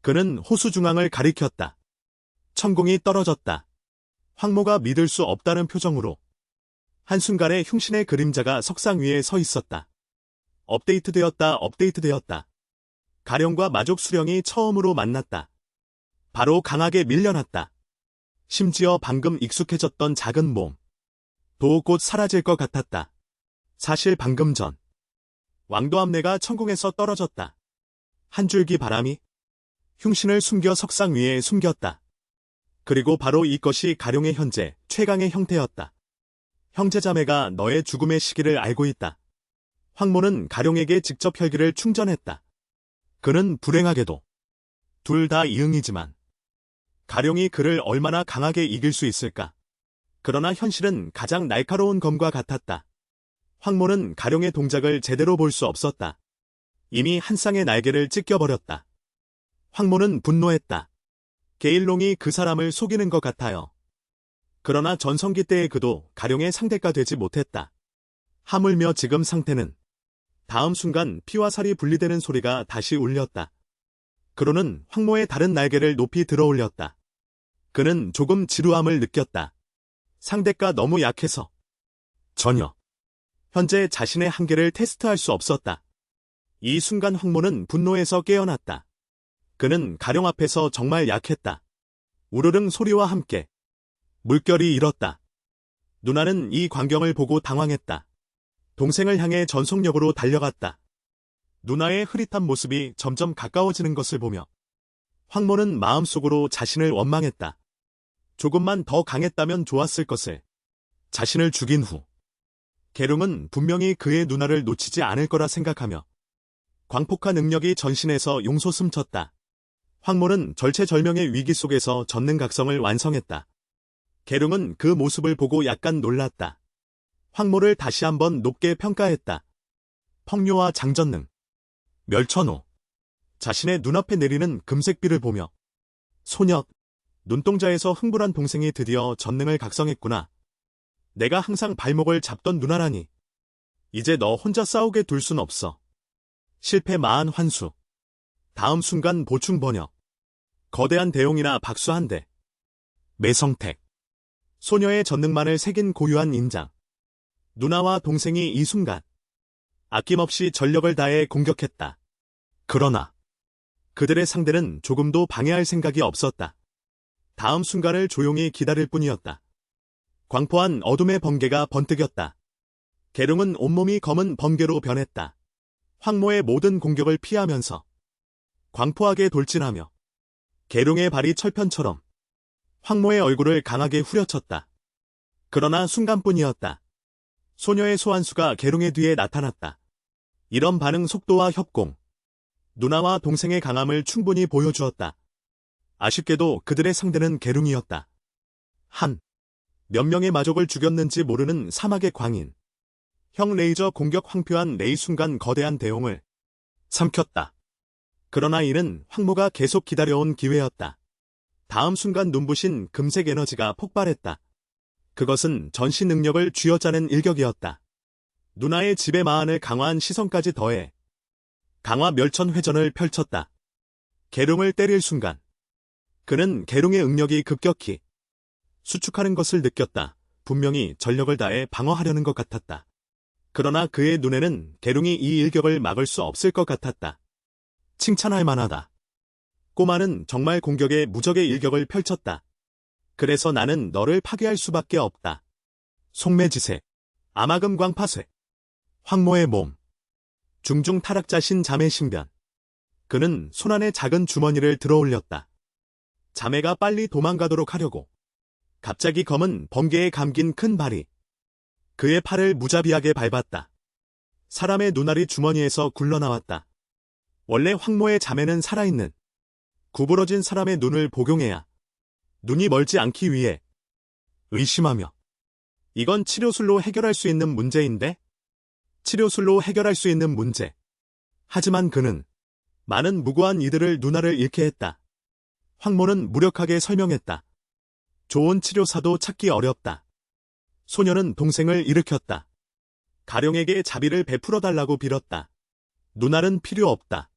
그는 호수 중앙을 가리켰다. 천공이 떨어졌다. 황모가 믿을 수 없다는 표정으로 한순간에 흉신의 그림자가 석상 위에 서 있었다. 업데이트되었다. 가령과 마족 수령이 처음으로 만났다. 바로 강하게 밀려났다. 심지어 방금 익숙해졌던 작은 몸도 곧 사라질 것 같았다. 사실 방금 전 왕도함내가 천공에서 떨어졌다. 한 줄기 바람이 흉신을 숨겨 석상 위에 숨겼다. 그리고 바로 이것이 가룡의 현재 최강의 형태였다. 형제자매가 너의 죽음의 시기를 알고 있다. 황모는 가룡에게 직접 혈기를 충전했다. 그는 불행하게도 둘 다 이응이지만 가룡이 그를 얼마나 강하게 이길 수 있을까? 그러나 현실은 가장 날카로운 검과 같았다. 황모는 가룡의 동작을 제대로 볼 수 없었다. 이미 한 쌍의 날개를 찢겨버렸다. 황모는 분노했다. 게일롱이 그 사람을 속이는 것 같아요. 그러나 전성기 때의 그도 가룡의 상대가 되지 못했다. 하물며 지금 상태는 다음 순간 피와 살이 분리되는 소리가 다시 울렸다. 그로는 황모의 다른 날개를 높이 들어올렸다. 그는 조금 지루함을 느꼈다. 상대가 너무 약해서 전혀 현재 자신의 한계를 테스트할 수 없었다. 이 순간 황모는 분노에서 깨어났다. 그는 가룡 앞에서 정말 약했다. 우르릉 소리와 함께 물결이 일었다. 누나는 이 광경을 보고 당황했다. 동생을 향해 전속력으로 달려갔다. 누나의 흐릿한 모습이 점점 가까워지는 것을 보며 황모는 마음속으로 자신을 원망했다. 조금만 더 강했다면 좋았을 것을. 자신을 죽인 후 게룽은 분명히 그의 누나를 놓치지 않을 거라 생각하며 광폭화 능력이 전신에서 용솟음쳤다. 황모는 절체절명의 위기 속에서 전능각성을 완성했다. 게룽은 그 모습을 보고 약간 놀랐다. 황모를 다시 한번 높게 평가했다. 펑요와 장전능, 멸천호, 자신의 눈앞에 내리는 금색비를 보며 소녀, 눈동자에서 흥분한 동생이 드디어 전능을 각성했구나. 내가 항상 발목을 잡던 누나라니. 이제 너 혼자 싸우게 둘 순 없어. 실패 마한 환수. 다음 순간 보충 번역. 거대한 대용이나 박수 한 대. 매성택. 소녀의 전능만을 새긴 고유한 인장. 누나와 동생이 이 순간 아낌없이 전력을 다해 공격했다. 그러나 그들의 상대는 조금도 방해할 생각이 없었다. 다음 순간을 조용히 기다릴 뿐이었다. 광포한 어둠의 번개가 번뜩였다. 게룽은 온몸이 검은 번개로 변했다. 황모의 모든 공격을 피하면서 광포하게 돌진하며 게룽의 발이 철편처럼 황모의 얼굴을 강하게 후려쳤다. 그러나 순간뿐이었다. 소녀의 소환수가 게룽의 뒤에 나타났다. 이런 반응 속도와 협공, 누나와 동생의 강함을 충분히 보여주었다. 아쉽게도 그들의 상대는 게룽이었다. 몇 명의 마족을 죽였는지 모르는 사막의 광인. 형 레이저 공격 황표한 레이 순간 거대한 대용을 삼켰다. 그러나 이는 황모가 계속 기다려온 기회였다. 다음 순간 눈부신 금색 에너지가 폭발했다. 그것은 전시 능력을 쥐어짜는 일격이었다. 누나의 지배 마한을 강화한 시선까지 더해 강화 멸천 회전을 펼쳤다. 게룽을 때릴 순간 그는 게룽의 응력이 급격히 수축하는 것을 느꼈다. 분명히 전력을 다해 방어하려는 것 같았다. 그러나 그의 눈에는 게룽이 이 일격을 막을 수 없을 것 같았다. 칭찬할 만하다. 꼬마는 정말 공격에 무적의 일격을 펼쳤다. 그래서 나는 너를 파괴할 수밖에 없다. 속매지색, 아마금광 파쇄, 황모의 몸, 중중 타락자신 자매 신변. 그는 손안에 작은 주머니를 들어올렸다. 자매가 빨리 도망가도록 하려고 갑자기 검은 번개에 감긴 큰 발이 그의 팔을 무자비하게 밟았다. 사람의 눈알이 주머니에서 굴러나왔다. 원래 황모의 자매는 살아있는 구부러진 사람의 눈을 복용해야 눈이 멀지 않기 위해 의심하며 이건 치료술로 해결할 수 있는 문제인데? 치료술로 해결할 수 있는 문제. 하지만 그는 많은 무고한 이들을 누나를 잃게 했다. 황모는 무력하게 설명했다. 좋은 치료사도 찾기 어렵다. 소녀는 동생을 일으켰다. 가령에게 자비를 베풀어 달라고 빌었다. 누나는 필요 없다.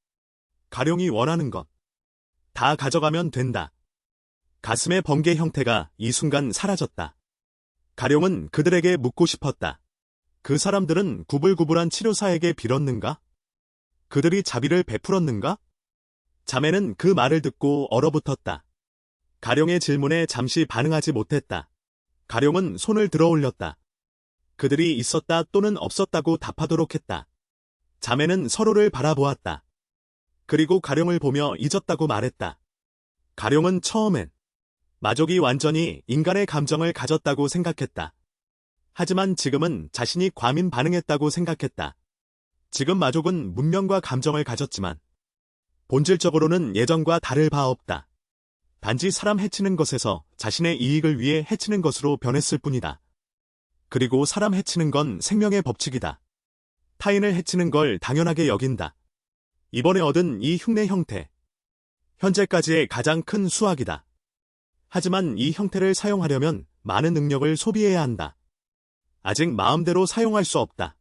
가령이 원하는 것 다 가져가면 된다. 가슴의 번개 형태가 이 순간 사라졌다. 가령은 그들에게 묻고 싶었다. 그 사람들은 구불구불한 치료사에게 빌었는가? 그들이 자비를 베풀었는가? 자매는 그 말을 듣고 얼어붙었다. 가령의 질문에 잠시 반응하지 못했다. 가령은 손을 들어 올렸다. 그들이 있었다 또는 없었다고 답하도록 했다. 자매는 서로를 바라보았다. 그리고 가령을 보며 잊었다고 말했다. 가령은 처음엔 마족이 완전히 인간의 감정을 가졌다고 생각했다. 하지만 지금은 자신이 과민 반응했다고 생각했다. 지금 마족은 문명과 감정을 가졌지만 본질적으로는 예전과 다를 바 없다. 단지 사람 해치는 것에서 자신의 이익을 위해 해치는 것으로 변했을 뿐이다. 그리고 사람 해치는 건 생명의 법칙이다. 타인을 해치는 걸 당연하게 여긴다. 이번에 얻은 이 흉내 형태. 현재까지의 가장 큰 수확이다. 하지만 이 형태를 사용하려면 많은 능력을 소비해야 한다. 아직 마음대로 사용할 수 없다.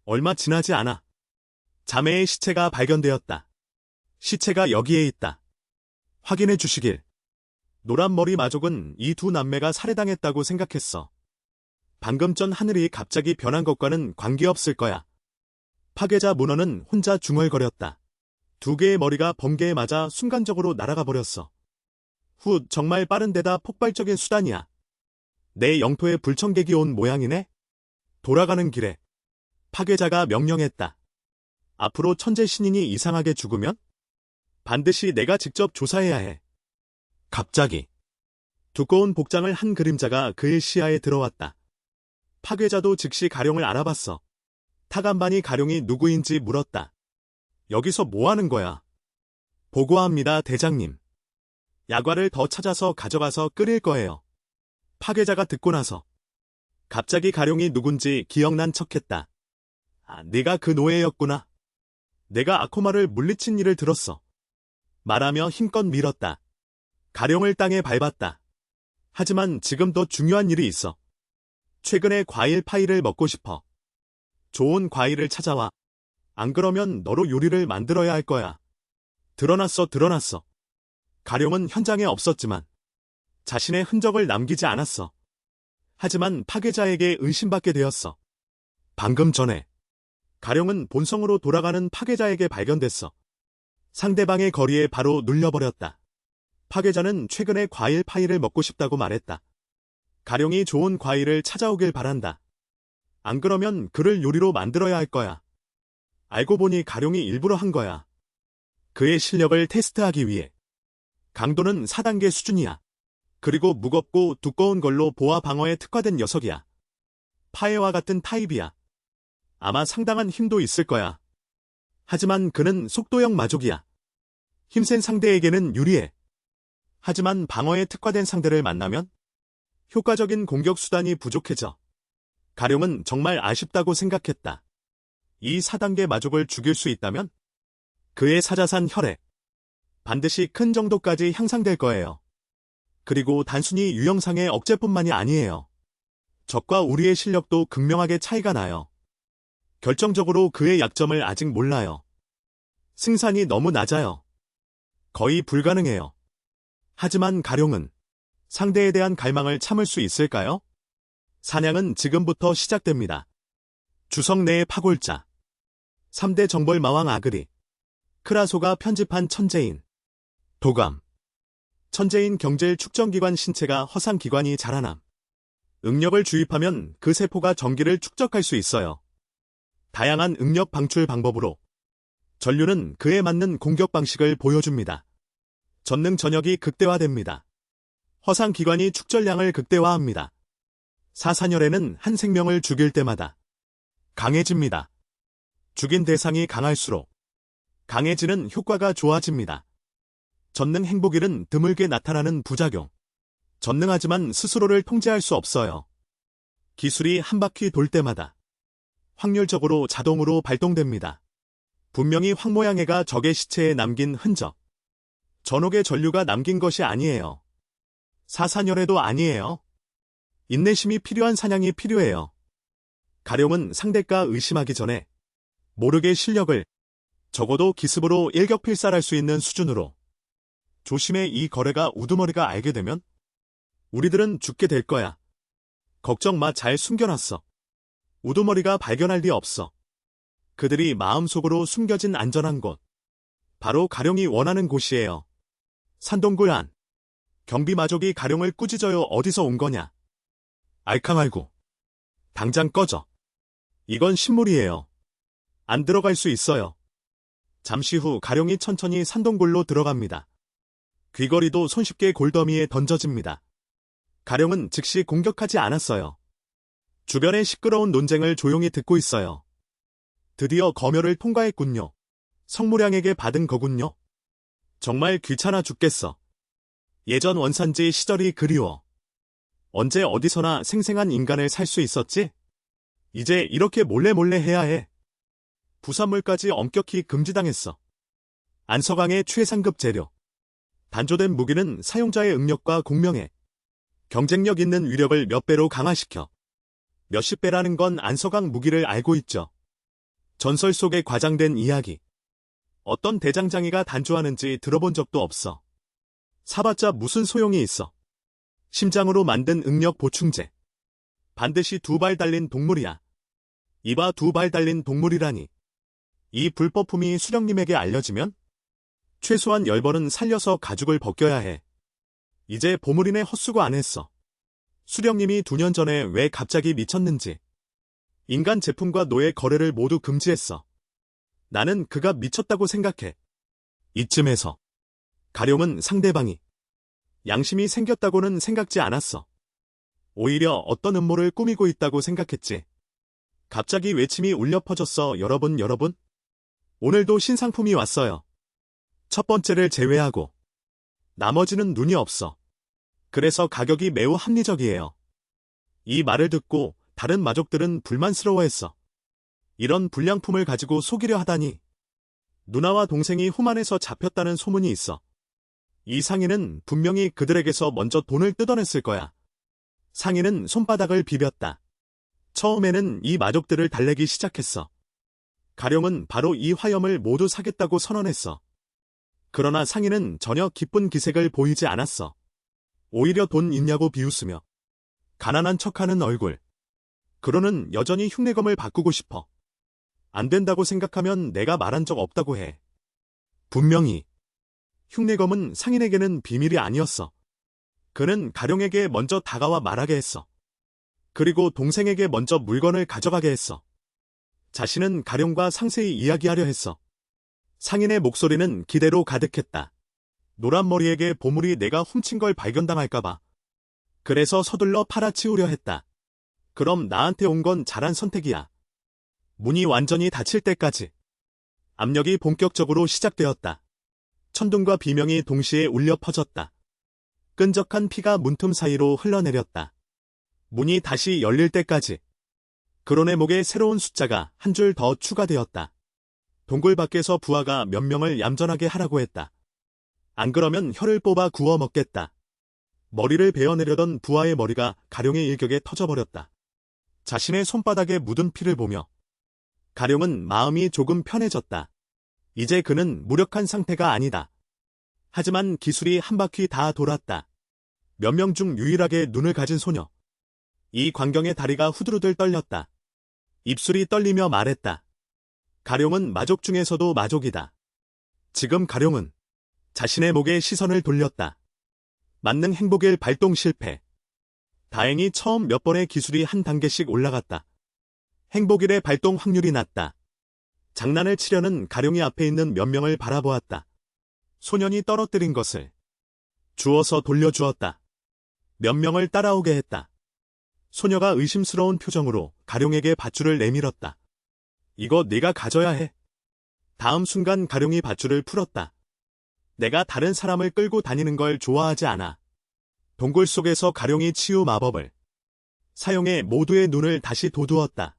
얼마 지나지 않아. 자매의 시체가 발견되었다. 시체가 여기에 있다. 확인해 주시길. 노란머리 마족은 이 두 남매가 살해당했다고 생각했어. 방금 전 하늘이 갑자기 변한 것과는 관계없을 거야. 파괴자 문어는 혼자 중얼거렸다. 두 개의 머리가 번개에 맞아 순간적으로 날아가 버렸어. 후, 정말 빠른데다 폭발적인 수단이야. 내 영토에 불청객이 온 모양이네? 돌아가는 길에 파괴자가 명령했다. 앞으로 천재 신인이 이상하게 죽으면? 반드시 내가 직접 조사해야 해. 갑자기 두꺼운 복장을 한 그림자가 그의 시야에 들어왔다. 파괴자도 즉시 가령을 알아봤어. 타간반이 가령이 누구인지 물었다. 여기서 뭐 하는 거야? 보고합니다, 대장님. 야과를 더 찾아서 가져가서 끓일 거예요. 파괴자가 듣고 나서 갑자기 가령이 누군지 기억난 척했다. 아, 네가 그 노예였구나. 내가 아코마를 물리친 일을 들었어. 말하며 힘껏 밀었다. 가령을 땅에 밟았다. 하지만 지금 더 중요한 일이 있어. 최근에 과일 파이를 먹고 싶어. 좋은 과일을 찾아와. 안 그러면 너로 요리를 만들어야 할 거야. 드러났어. 가령은 현장에 없었지만 자신의 흔적을 남기지 않았어. 하지만 파괴자에게 의심받게 되었어. 방금 전에 가령은 본성으로 돌아가는 파괴자에게 발견됐어. 상대방의 거리에 바로 눌려버렸다. 파괴자는 최근에 과일 파이를 먹고 싶다고 말했다. 가령이 좋은 과일을 찾아오길 바란다. 안 그러면 그를 요리로 만들어야 할 거야. 알고 보니 가령이 일부러 한 거야. 그의 실력을 테스트하기 위해. 강도는 4단계 수준이야. 그리고 무겁고 두꺼운 걸로 보아 방어에 특화된 녀석이야. 파해와 같은 타입이야. 아마 상당한 힘도 있을 거야. 하지만 그는 속도형 마족이야. 힘센 상대에게는 유리해. 하지만 방어에 특화된 상대를 만나면 효과적인 공격 수단이 부족해져. 가령은 정말 아쉽다고 생각했다. 이 4단계 마족을 죽일 수 있다면 그의 사자산 혈액 반드시 큰 정도까지 향상될 거예요. 그리고 단순히 유형상의 억제뿐만이 아니에요. 적과 우리의 실력도 극명하게 차이가 나요. 결정적으로 그의 약점을 아직 몰라요. 승산이 너무 낮아요. 거의 불가능해요. 하지만 가령은 상대에 대한 갈망을 참을 수 있을까요? 사냥은 지금부터 시작됩니다. 주성 내의 파골자 3대 정벌 마왕 아그리 크라소가 편집한 천재인 도감 천재인 경질 축전기관 신체가 허상기관이 자라남 응력을 주입하면 그 세포가 전기를 축적할 수 있어요. 다양한 응력 방출 방법으로 전류는 그에 맞는 공격 방식을 보여줍니다. 전능 전역이 극대화됩니다. 허상기관이 축전량을 극대화합니다. 사사열에는 한 생명을 죽일 때마다 강해집니다. 죽인 대상이 강할수록 강해지는 효과가 좋아집니다. 전능 행복일은 드물게 나타나는 부작용. 전능하지만 스스로를 통제할 수 없어요. 기술이 한 바퀴 돌 때마다 확률적으로 자동으로 발동됩니다. 분명히 황모양애가 적의 시체에 남긴 흔적. 전옥의 전류가 남긴 것이 아니에요. 사사녀래도 아니에요. 인내심이 필요한 사냥이 필요해요. 가룡은 상대가 의심하기 전에 모르게 실력을 적어도 기습으로 일격필살할 수 있는 수준으로 조심해. 이 거래가 우두머리가 알게 되면 우리들은 죽게 될 거야. 걱정 마, 잘 숨겨놨어. 우두머리가 발견할 리 없어. 그들이 마음속으로 숨겨진 안전한 곳. 바로 가룡이 원하는 곳이에요. 산동굴 안. 경비마족이 가룡을 꾸짖어요. 어디서 온 거냐. 알캉알고. 당장 꺼져. 이건 신물이에요. 안 들어갈 수 있어요. 잠시 후 가룡이 천천히 산동굴로 들어갑니다. 귀걸이도 손쉽게 골더미에 던져집니다. 가룡은 즉시 공격하지 않았어요. 주변의 시끄러운 논쟁을 조용히 듣고 있어요. 드디어 검열을 통과했군요. 성무량에게 받은 거군요. 정말 귀찮아 죽겠어. 예전 원산지 시절이 그리워. 언제 어디서나 생생한 인간을 살 수 있었지? 이제 이렇게 몰래 해야 해. 부산물까지 엄격히 금지당했어. 안서강의 최상급 재료. 단조된 무기는 사용자의 능력과 공명에 경쟁력 있는 위력을 몇 배로 강화시켜. 몇십 배라는 건 안서강 무기를 알고 있죠. 전설 속에 과장된 이야기. 어떤 대장장이가 단조하는지 들어본 적도 없어. 사봤자 무슨 소용이 있어. 심장으로 만든 응력 보충제. 반드시 2발 달린 동물이야. 이봐, 2발 달린 동물이라니. 이 불법품이 수령님에게 알려지면 최소한 10번은 살려서 가죽을 벗겨야 해. 이제 보물이네 헛수고 안 했어. 수령님이 2년 전에 왜 갑자기 미쳤는지. 인간 제품과 노예 거래를 모두 금지했어. 나는 그가 미쳤다고 생각해. 이쯤에서 가룡은 상대방이 양심이 생겼다고는 생각지 않았어. 오히려 어떤 음모를 꾸미고 있다고 생각했지. 갑자기 외침이 울려 퍼졌어. 여러분. 오늘도 신상품이 왔어요. 첫 번째를 제외하고 나머지는 눈이 없어. 그래서 가격이 매우 합리적이에요. 이 말을 듣고 다른 마족들은 불만스러워했어. 이런 불량품을 가지고 속이려 하다니. 누나와 동생이 후만에서 잡혔다는 소문이 있어. 이 상인은 분명히 그들에게서 먼저 돈을 뜯어냈을 거야. 상인은 손바닥을 비볐다. 처음에는 이 마족들을 달래기 시작했어. 가룡은 바로 이 화염을 모두 사겠다고 선언했어. 그러나 상인은 전혀 기쁜 기색을 보이지 않았어. 오히려 돈 있냐고 비웃으며 가난한 척하는 얼굴. 그로는 여전히 흉내검을 바꾸고 싶어. 안 된다고 생각하면 내가 말한 적 없다고 해. 분명히 흉내검은 상인에게는 비밀이 아니었어. 그는 가룡에게 먼저 다가와 말하게 했어. 그리고 동생에게 먼저 물건을 가져가게 했어. 자신은 가룡과 상세히 이야기하려 했어. 상인의 목소리는 기대로 가득했다. 노란 머리에게 보물이 내가 훔친 걸 발견당할까봐. 그래서 서둘러 팔아치우려 했다. 그럼 나한테 온 건 잘한 선택이야. 문이 완전히 닫힐 때까지. 압력이 본격적으로 시작되었다. 천둥과 비명이 동시에 울려 퍼졌다. 끈적한 피가 문틈 사이로 흘러내렸다. 문이 다시 열릴 때까지. 그론의 목에 새로운 숫자가 한 줄 더 추가되었다. 동굴 밖에서 부하가 몇 명을 얌전하게 하라고 했다. 안 그러면 혀를 뽑아 구워 먹겠다. 머리를 베어내려던 부하의 머리가 가룡의 일격에 터져버렸다. 자신의 손바닥에 묻은 피를 보며 가룡은 마음이 조금 편해졌다. 이제 그는 무력한 상태가 아니다. 하지만 기술이 한 바퀴 다 돌았다. 몇 명 중 유일하게 눈을 가진 소녀. 이 광경에 다리가 후들후들 떨렸다. 입술이 떨리며 말했다. 가룡은 마족 중에서도 마족이다. 지금 가룡은 자신의 목에 시선을 돌렸다. 만능 행복일 발동 실패. 다행히 처음 몇 번의 기술이 한 단계씩 올라갔다. 행복일의 발동 확률이 낮다. 장난을 치려는 가룡이 앞에 있는 몇 명을 바라보았다. 소년이 떨어뜨린 것을 주워서 돌려주었다. 몇 명을 따라오게 했다. 소녀가 의심스러운 표정으로 가룡에게 밧줄을 내밀었다. 이거 네가 가져야 해. 다음 순간 가룡이 밧줄을 풀었다. 내가 다른 사람을 끌고 다니는 걸 좋아하지 않아. 동굴 속에서 가룡이 치유 마법을 사용해 모두의 눈을 다시 돋우었다.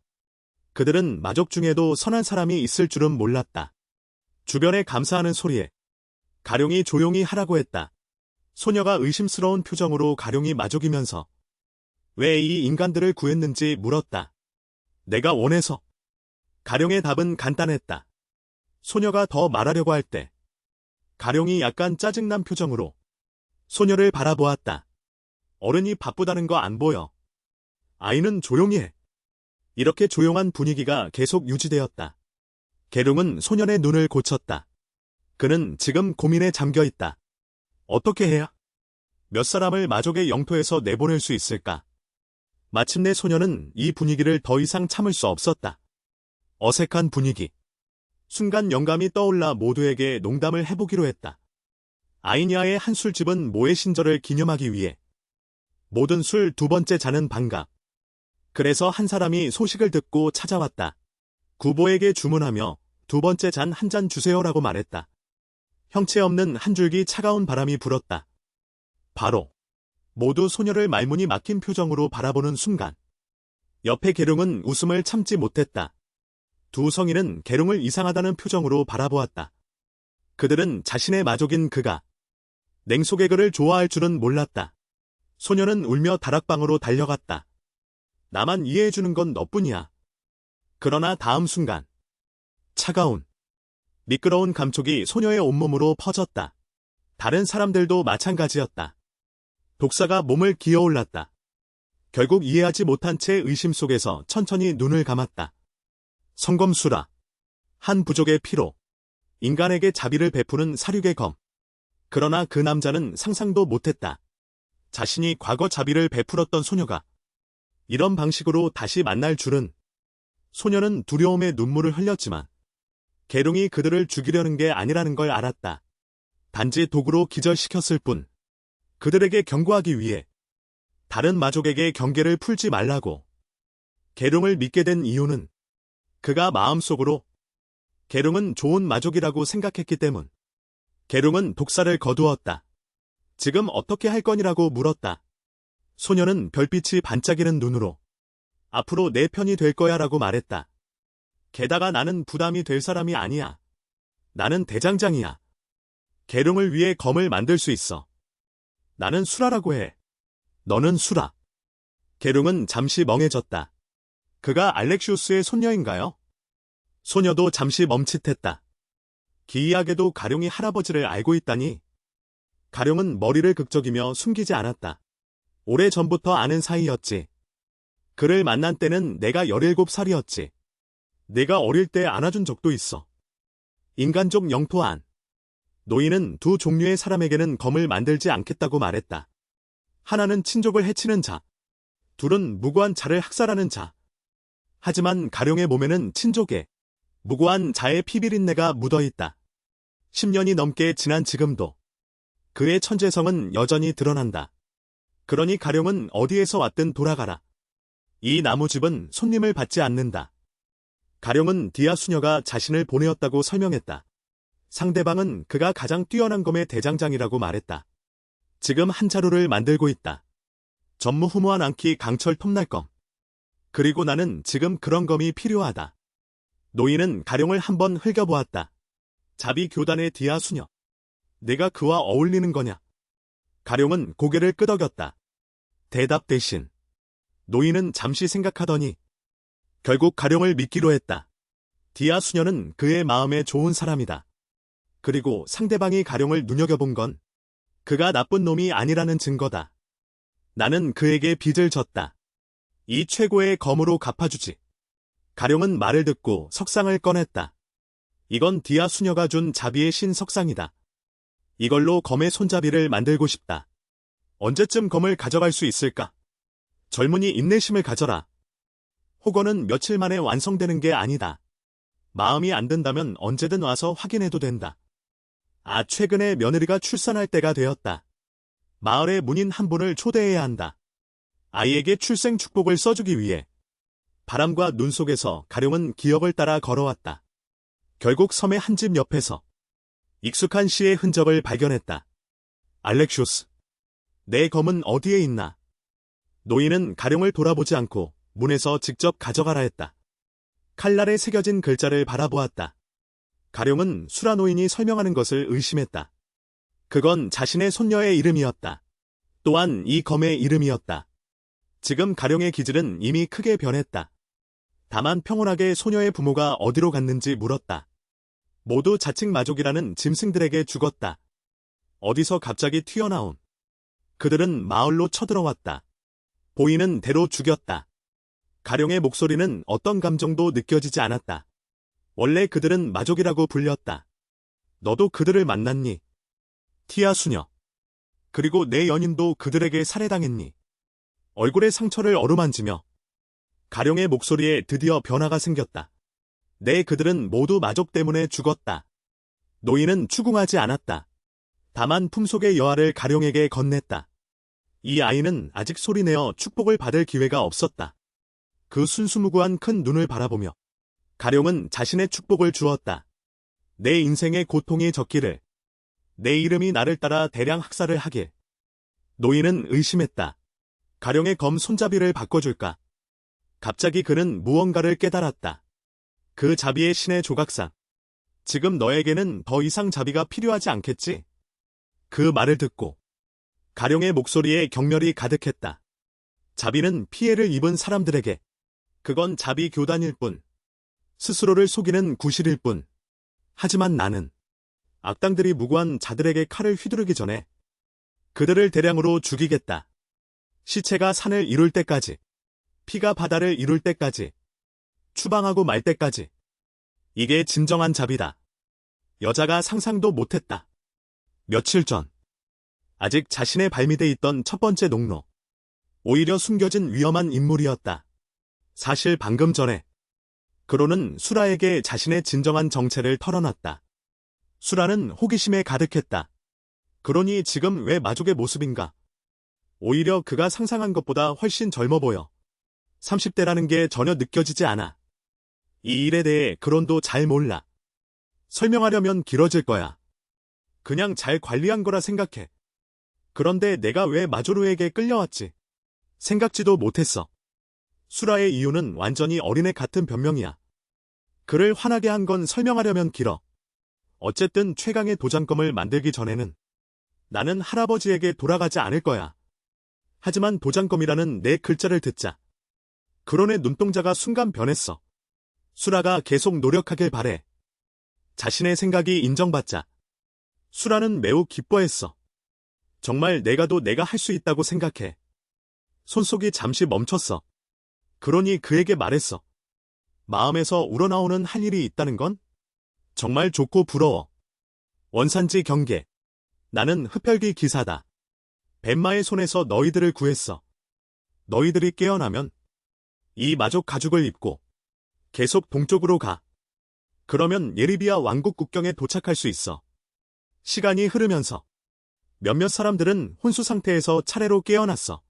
그들은 마족 중에도 선한 사람이 있을 줄은 몰랐다. 주변에 감사하는 소리에 가룡이 조용히 하라고 했다. 소녀가 의심스러운 표정으로 가룡이 마족이면서 왜 이 인간들을 구했는지 물었다. 내가 원해서. 가룡의 답은 간단했다. 소녀가 더 말하려고 할 때 가룡이 약간 짜증난 표정으로 소녀를 바라보았다. 어른이 바쁘다는 거 안 보여. 아이는 조용히 해. 이렇게 조용한 분위기가 계속 유지되었다. 계룡은 소년의 눈을 고쳤다. 그는 지금 고민에 잠겨 있다. 어떻게 해야 몇 사람을 마족의 영토에서 내보낼 수 있을까? 마침내 소년은 이 분위기를 더 이상 참을 수 없었다. 어색한 분위기. 순간 영감이 떠올라 모두에게 농담을 해보기로 했다. 아이니아의 한 술집은 모의 신절을 기념하기 위해 모든 술 두 번째 잔은 반갑. 그래서 한 사람이 소식을 듣고 찾아왔다. 구보에게 주문하며 두 번째 잔 한 잔 주세요라고 말했다. 형체 없는 한 줄기 차가운 바람이 불었다. 바로 모두 소녀를 말문이 막힌 표정으로 바라보는 순간 옆에 계룡은 웃음을 참지 못했다. 두 성인은 계룡을 이상하다는 표정으로 바라보았다. 그들은 자신의 마족인 그가 냉소개그를 좋아할 줄은 몰랐다. 소녀는 울며 다락방으로 달려갔다. 나만 이해해주는 건 너뿐이야. 그러나 다음 순간 차가운 미끄러운 감촉이 소녀의 온몸으로 퍼졌다. 다른 사람들도 마찬가지였다. 독사가 몸을 기어올랐다. 결국 이해하지 못한 채 의심 속에서 천천히 눈을 감았다. 성검수라. 한 부족의 피로 인간에게 자비를 베푸는 사륙의 검. 그러나 그 남자는 상상도 못했다. 자신이 과거 자비를 베풀었던 소녀가 이런 방식으로 다시 만날 줄은. 소녀는 두려움에 눈물을 흘렸지만 계룡이 그들을 죽이려는 게 아니라는 걸 알았다. 단지 도구로 기절시켰을 뿐. 그들에게 경고하기 위해 다른 마족에게 경계를 풀지 말라고. 계룡을 믿게 된 이유는 그가 마음속으로 계룡은 좋은 마족이라고 생각했기 때문. 계룡은 독사를 거두었다. 지금 어떻게 할 거니라고 물었다. 소녀는 별빛이 반짝이는 눈으로 앞으로 내 편이 될 거야 라고 말했다. 게다가 나는 부담이 될 사람이 아니야. 나는 대장장이야. 계룡을 위해 검을 만들 수 있어. 나는 수라라고 해. 너는 수라. 계룡은 잠시 멍해졌다. 그가 알렉시우스의 손녀인가요? 소녀도 잠시 멈칫했다. 기이하게도 가룡이 할아버지를 알고 있다니. 가룡은 머리를 극적이며 숨기지 않았다. 오래전부터 아는 사이였지. 그를 만난 때는 내가 17살이었지. 내가 어릴 때 안아준 적도 있어. 인간족 영토 안. 노인은 두 종류의 사람에게는 검을 만들지 않겠다고 말했다. 하나는 친족을 해치는 자. 둘은 무고한 자를 학살하는 자. 하지만 가룡의 몸에는 친족의 무고한 자의 피비린내가 묻어있다. 10년이 넘게 지난 지금도 그의 천재성은 여전히 드러난다. 그러니 가룡은 어디에서 왔든 돌아가라. 이 나무집은 손님을 받지 않는다. 가룡은 디아 수녀가 자신을 보내었다고 설명했다. 상대방은 그가 가장 뛰어난 검의 대장장이라고 말했다. 지금 한 자루를 만들고 있다. 전무후무한 안키 강철 톱날검. 그리고 나는 지금 그런 검이 필요하다. 노인은 가룡을 한번 흘겨보았다. 자비 교단의 디아 수녀. 내가 그와 어울리는 거냐? 가룡은 고개를 끄덕였다. 대답 대신 노인은 잠시 생각하더니 결국 가룡을 믿기로 했다. 디아 수녀는 그의 마음에 좋은 사람이다. 그리고 상대방이 가룡을 눈여겨본 건 그가 나쁜 놈이 아니라는 증거다. 나는 그에게 빚을 졌다. 이 최고의 검으로 갚아주지. 가룡은 말을 듣고 석상을 꺼냈다. 이건 디아 수녀가 준 자비의 신 석상이다. 이걸로 검의 손잡이를 만들고 싶다. 언제쯤 검을 가져갈 수 있을까? 젊은이 인내심을 가져라. 혹어는 며칠 만에 완성되는 게 아니다. 마음이 안 든다면 언제든 와서 확인해도 된다. 아, 최근에 며느리가 출산할 때가 되었다. 마을의 문인 한 분을 초대해야 한다. 아이에게 출생 축복을 써주기 위해. 바람과 눈 속에서 가룡은 기억을 따라 걸어왔다. 결국 섬의 한 집 옆에서 익숙한 시의 흔적을 발견했다. 알렉시우스, 내 검은 어디에 있나? 노인은 가룡을 돌아보지 않고 문에서 직접 가져가라 했다. 칼날에 새겨진 글자를 바라보았다. 가룡은 수라 노인이 설명하는 것을 의심했다. 그건 자신의 손녀의 이름이었다. 또한 이 검의 이름이었다. 지금 가룡의 기질은 이미 크게 변했다. 다만 평온하게 소녀의 부모가 어디로 갔는지 물었다. 모두 자칭 마족이라는 짐승들에게 죽었다. 어디서 갑자기 튀어나온. 그들은 마을로 쳐들어왔다. 보이는 대로 죽였다. 가룡의 목소리는 어떤 감정도 느껴지지 않았다. 원래 그들은 마족이라고 불렸다. 너도 그들을 만났니? 티아 수녀. 그리고 내 연인도 그들에게 살해당했니? 얼굴에 상처를 어루만지며 가룡의 목소리에 드디어 변화가 생겼다. 네, 그들은 모두 마족 때문에 죽었다. 노인은 추궁하지 않았다. 다만 품속의 여아를 가룡에게 건넸다. 이 아이는 아직 소리내어 축복을 받을 기회가 없었다. 그 순수무구한 큰 눈을 바라보며 가룡은 자신의 축복을 주었다. 내 인생의 고통이 적기를. 내 이름이 나를 따라 대량 학살을 하길. 노인은 의심했다. 가룡의 검 손잡이를 바꿔줄까? 갑자기 그는 무언가를 깨달았다. 그 자비의 신의 조각상. 지금 너에게는 더 이상 자비가 필요하지 않겠지? 그 말을 듣고 가룡의 목소리에 경멸이 가득했다. 자비는 피해를 입은 사람들에게. 그건 자비 교단일 뿐. 스스로를 속이는 구실일 뿐. 하지만 나는 악당들이 무고한 자들에게 칼을 휘두르기 전에 그들을 대량으로 죽이겠다. 시체가 산을 이룰 때까지. 피가 바다를 이룰 때까지. 추방하고 말 때까지. 이게 진정한 자비다. 여자가 상상도 못했다. 며칠 전 아직 자신의 발밑에 있던 첫 번째 농로. 오히려 숨겨진 위험한 인물이었다. 사실 방금 전에 그로는 수라에게 자신의 진정한 정체를 털어놨다. 수라는 호기심에 가득했다. 그러니 지금 왜 마족의 모습인가? 오히려 그가 상상한 것보다 훨씬 젊어 보여. 30대라는 게 전혀 느껴지지 않아. 이 일에 대해 그론도 잘 몰라. 설명하려면 길어질 거야. 그냥 잘 관리한 거라 생각해. 그런데 내가 왜 마조르에게 끌려왔지? 생각지도 못했어. 수라의 이유는 완전히 어린애 같은 변명이야. 그를 화나게 한 건 설명하려면 길어. 어쨌든 최강의 도장검을 만들기 전에는 나는 할아버지에게 돌아가지 않을 거야. 하지만 도장검이라는 내 글자를 듣자 그론의 눈동자가 순간 변했어. 수라가 계속 노력하길 바래. 자신의 생각이 인정받자 수라는 매우 기뻐했어. 정말 내가 할 수 있다고 생각해. 손속이 잠시 멈췄어. 그러니 그에게 말했어. 마음에서 우러나오는 할 일이 있다는 건 정말 좋고 부러워. 원산지 경계. 나는 흡혈귀 기사다. 벤마의 손에서 너희들을 구했어. 너희들이 깨어나면 이 마족 가죽을 입고 계속 동쪽으로 가. 그러면 예리비아 왕국 국경에 도착할 수 있어. 시간이 흐르면서 몇몇 사람들은 혼수 상태에서 차례로 깨어났어.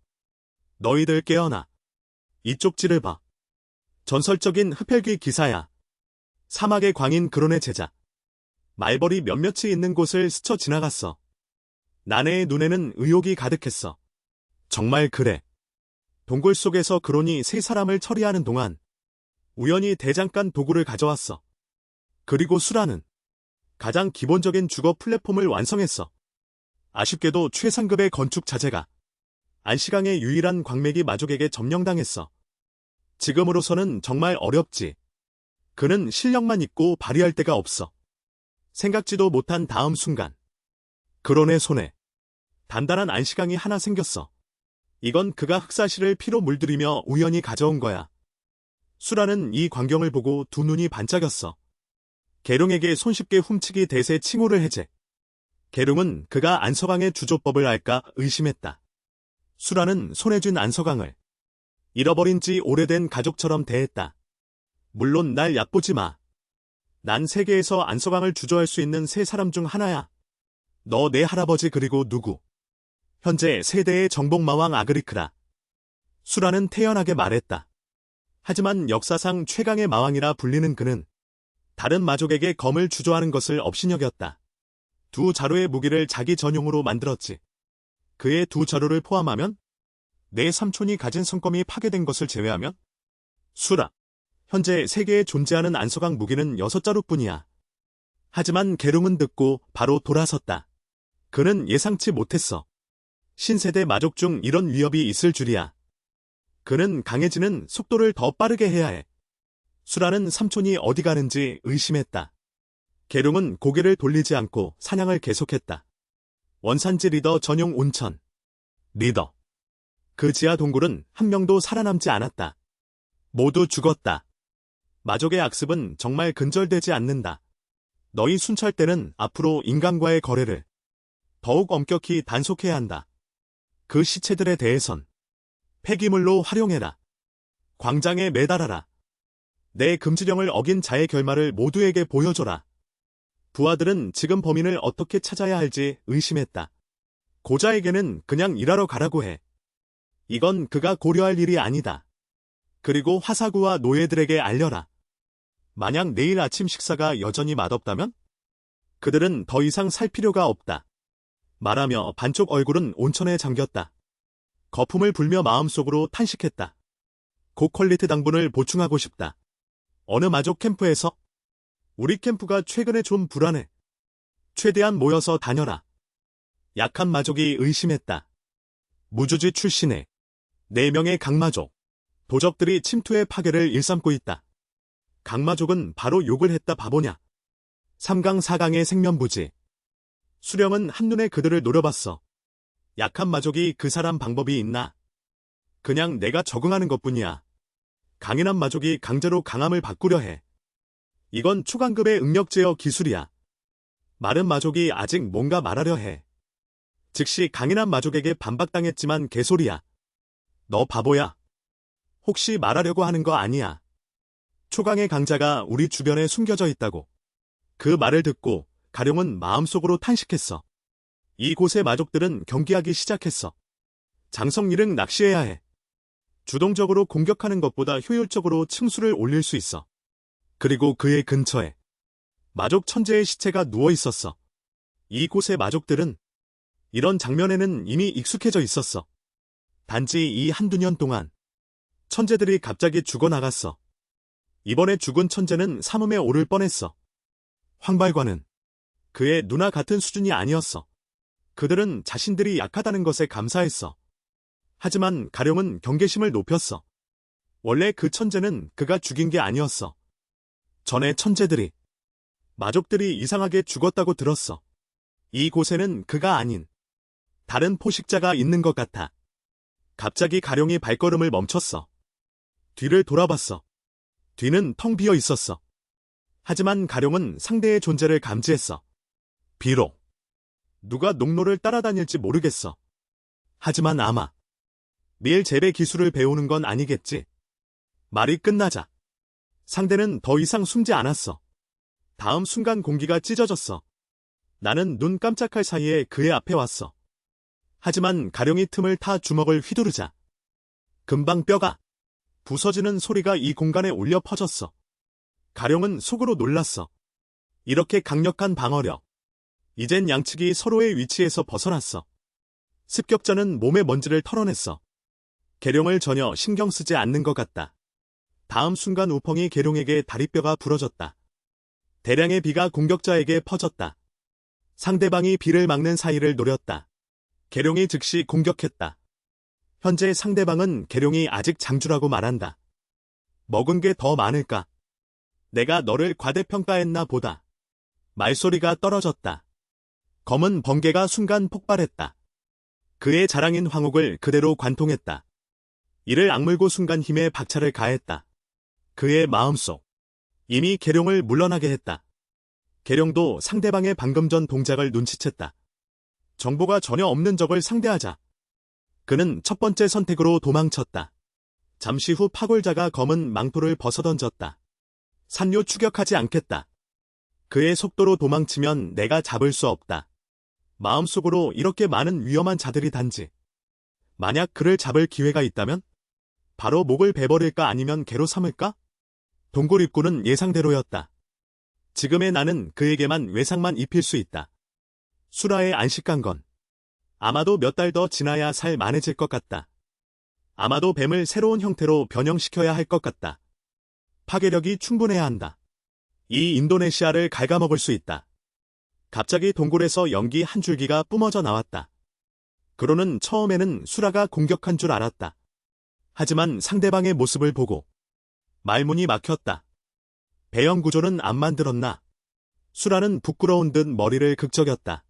너희들 깨어나. 이쪽 지를 봐. 전설적인 흡혈귀 기사야. 사막의 광인 그론의 제자. 말벌이 몇몇이 있는 곳을 스쳐 지나갔어. 나네의 눈에는 의욕이 가득했어. 정말 그래. 동굴 속에서 그론이 세 사람을 처리하는 동안 우연히 대장간 도구를 가져왔어. 그리고 수라는 가장 기본적인 주거 플랫폼을 완성했어. 아쉽게도 최상급의 건축 자재가 안시강의 유일한 광맥이 마족에게 점령당했어. 지금으로서는 정말 어렵지. 그는 실력만 있고 발휘할 데가 없어. 생각지도 못한 다음 순간 그론의 손에 단단한 안시강이 하나 생겼어. 이건 그가 흑사실을 피로 물들이며 우연히 가져온 거야. 수라는 이 광경을 보고 두 눈이 반짝였어. 계룡에게 손쉽게 훔치기 대세 칭호를 해제. 계룡은 그가 안서강의 주조법을 알까 의심했다. 수라는 손에 쥔 안서강을 잃어버린 지 오래된 가족처럼 대했다. 물론 날 얕보지 마. 난 세계에서 안서강을 주조할 수 있는 세 사람 중 하나야. 너 내 할아버지 그리고 누구? 현재 세대의 정복마왕 아그리크라. 수라는 태연하게 말했다. 하지만 역사상 최강의 마왕이라 불리는 그는 다른 마족에게 검을 주조하는 것을 업신여겼다. 두 자루의 무기를 자기 전용으로 만들었지. 그의 두 자루를 포함하면 내 삼촌이 가진 성검이 파괴된 것을 제외하면 수라. 현재 세계에 존재하는 안서강 무기는 6자루뿐이야. 하지만 계룡은 듣고 바로 돌아섰다. 그는 예상치 못했어. 신세대 마족 중 이런 위협이 있을 줄이야. 그는 강해지는 속도를 더 빠르게 해야 해. 수라는 삼촌이 어디 가는지 의심했다. 계룡은 고개를 돌리지 않고 사냥을 계속했다. 원산지 리더 전용 온천. 리더. 그 지하 동굴은 한 명도 살아남지 않았다. 모두 죽었다. 마족의 악습은 정말 근절되지 않는다. 너희 순찰대는 앞으로 인간과의 거래를 더욱 엄격히 단속해야 한다. 그 시체들에 대해선 폐기물로 활용해라. 광장에 매달아라. 내 금지령을 어긴 자의 결말을 모두에게 보여줘라. 부하들은 지금 범인을 어떻게 찾아야 할지 의심했다. 고자에게는 그냥 일하러 가라고 해. 이건 그가 고려할 일이 아니다. 그리고 화사구와 노예들에게 알려라. 만약 내일 아침 식사가 여전히 맛없다면? 그들은 더 이상 살 필요가 없다. 말하며 반쪽 얼굴은 온천에 잠겼다. 거품을 불며 마음속으로 탄식했다. 고퀄리티 당분을 보충하고 싶다. 어느 마족 캠프에서? 우리 캠프가 최근에 좀 불안해. 최대한 모여서 다녀라. 약한 마족이 의심했다. 무주지 출신의 4명의 강마족. 도적들이 침투의 파괴를 일삼고 있다. 강마족은 바로 욕을 했다. 바보냐. 3강 4강의 생면부지. 수령은 한눈에 그들을 노려봤어. 약한 마족이 그 사람 방법이 있나? 그냥 내가 적응하는 것뿐이야. 강인한 마족이 강제로 강함을 바꾸려 해. 이건 초강급의 응력 제어 기술이야. 마른 마족이 아직 뭔가 말하려 해. 즉시 강인한 마족에게 반박당했지만 개소리야. 너 바보야. 혹시 말하려고 하는 거 아니야. 초강의 강자가 우리 주변에 숨겨져 있다고. 그 말을 듣고 가룡은 마음속으로 탄식했어. 이곳의 마족들은 경기하기 시작했어. 장성일은 낚시해야 해. 주동적으로 공격하는 것보다 효율적으로 층수를 올릴 수 있어. 그리고 그의 근처에 마족 천재의 시체가 누워 있었어. 이곳의 마족들은 이런 장면에는 이미 익숙해져 있었어. 단지 이 한두 년 동안 천재들이 갑자기 죽어나갔어. 이번에 죽은 천재는 삼음에 오를 뻔했어. 황발관은 그의 누나 같은 수준이 아니었어. 그들은 자신들이 약하다는 것에 감사했어. 하지만 가룡은 경계심을 높였어. 원래 그 천재는 그가 죽인 게 아니었어. 전에 천재들이, 마족들이 이상하게 죽었다고 들었어. 이곳에는 그가 아닌 다른 포식자가 있는 것 같아. 갑자기 가룡이 발걸음을 멈췄어. 뒤를 돌아봤어. 뒤는 텅 비어 있었어. 하지만 가룡은 상대의 존재를 감지했어. 비록 누가 농로를 따라다닐지 모르겠어. 하지만 아마 밀 재배 기술을 배우는 건 아니겠지. 말이 끝나자 상대는 더 이상 숨지 않았어. 다음 순간 공기가 찢어졌어. 나는 눈 깜짝할 사이에 그의 앞에 왔어. 하지만 가룡이 틈을 타 주먹을 휘두르자 금방 뼈가 부서지는 소리가 이 공간에 울려 퍼졌어. 가룡은 속으로 놀랐어. 이렇게 강력한 방어력. 이젠 양측이 서로의 위치에서 벗어났어. 습격자는 몸의 먼지를 털어냈어. 계룡을 전혀 신경 쓰지 않는 것 같다. 다음 순간 우펑이 계룡에게 다리뼈가 부러졌다. 대량의 비가 공격자에게 퍼졌다. 상대방이 비를 막는 사이를 노렸다. 계룡이 즉시 공격했다. 현재 상대방은 계룡이 아직 장주라고 말한다. 먹은 게 더 많을까? 내가 너를 과대평가했나 보다. 말소리가 떨어졌다. 검은 번개가 순간 폭발했다. 그의 자랑인 황옥을 그대로 관통했다. 이를 악물고 순간 힘에 박차를 가했다. 그의 마음속 이미 계룡을 물러나게 했다. 계룡도 상대방의 방금 전 동작을 눈치챘다. 정보가 전혀 없는 적을 상대하자 그는 첫 번째 선택으로 도망쳤다. 잠시 후 파골자가 검은 망토를 벗어던졌다. 산요 추격하지 않겠다. 그의 속도로 도망치면 내가 잡을 수 없다. 마음속으로 이렇게 많은 위험한 자들이 단지 만약 그를 잡을 기회가 있다면 바로 목을 베버릴까 아니면 개로 삼을까? 동굴 입구는 예상대로였다. 지금의 나는 그에게만 외상만 입힐 수 있다. 수라의 안식강건. 아마도 몇 달 더 지나야 살 만해질 것 같다. 아마도 뱀을 새로운 형태로 변형시켜야 할 것 같다. 파괴력이 충분해야 한다. 이 인도네시아를 갉아먹을 수 있다. 갑자기 동굴에서 연기 한 줄기가 뿜어져 나왔다. 그로는 처음에는 수라가 공격한 줄 알았다. 하지만 상대방의 모습을 보고 말문이 막혔다. 배영 구조는 안 만들었나? 수라는 부끄러운 듯 머리를 극적였다.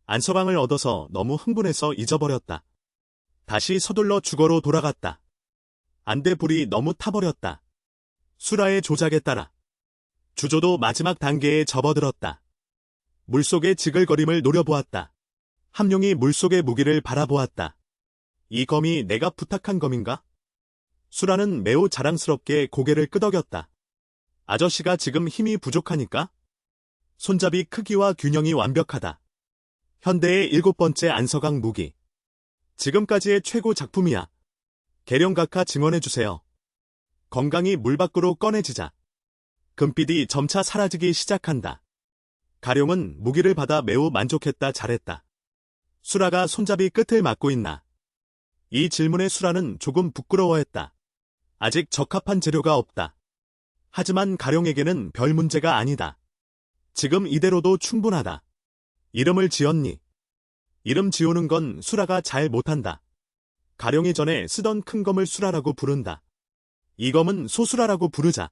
안서강을 얻어서 너무 흥분해서 잊어버렸다. 다시 서둘러 주거로 돌아갔다. 안대 불이 너무 타버렸다. 수라의 조작에 따라 주조도 마지막 단계에 접어들었다. 물속의 지글거림을 노려보았다. 함룡이 물속의 무기를 바라보았다. 이 검이 내가 부탁한 검인가? 수라는 매우 자랑스럽게 고개를 끄덕였다. 아저씨가 지금 힘이 부족하니까? 손잡이 크기와 균형이 완벽하다. 현대의 7번째 안서강 무기. 지금까지의 최고 작품이야. 계룡각하 증언해주세요. 건강이 물 밖으로 꺼내지자 금빛이 점차 사라지기 시작한다. 가룡은 무기를 받아 매우 만족했다. 잘했다. 수라가 손잡이 끝을 맡고 있나? 이 질문에 수라는 조금 부끄러워했다. 아직 적합한 재료가 없다. 하지만 가룡에게는 별 문제가 아니다. 지금 이대로도 충분하다. 이름을 지었니? 이름 지우는 건 수라가 잘 못한다. 가룡이 전에 쓰던 큰 검을 수라라고 부른다. 이 검은 소수라라고 부르자.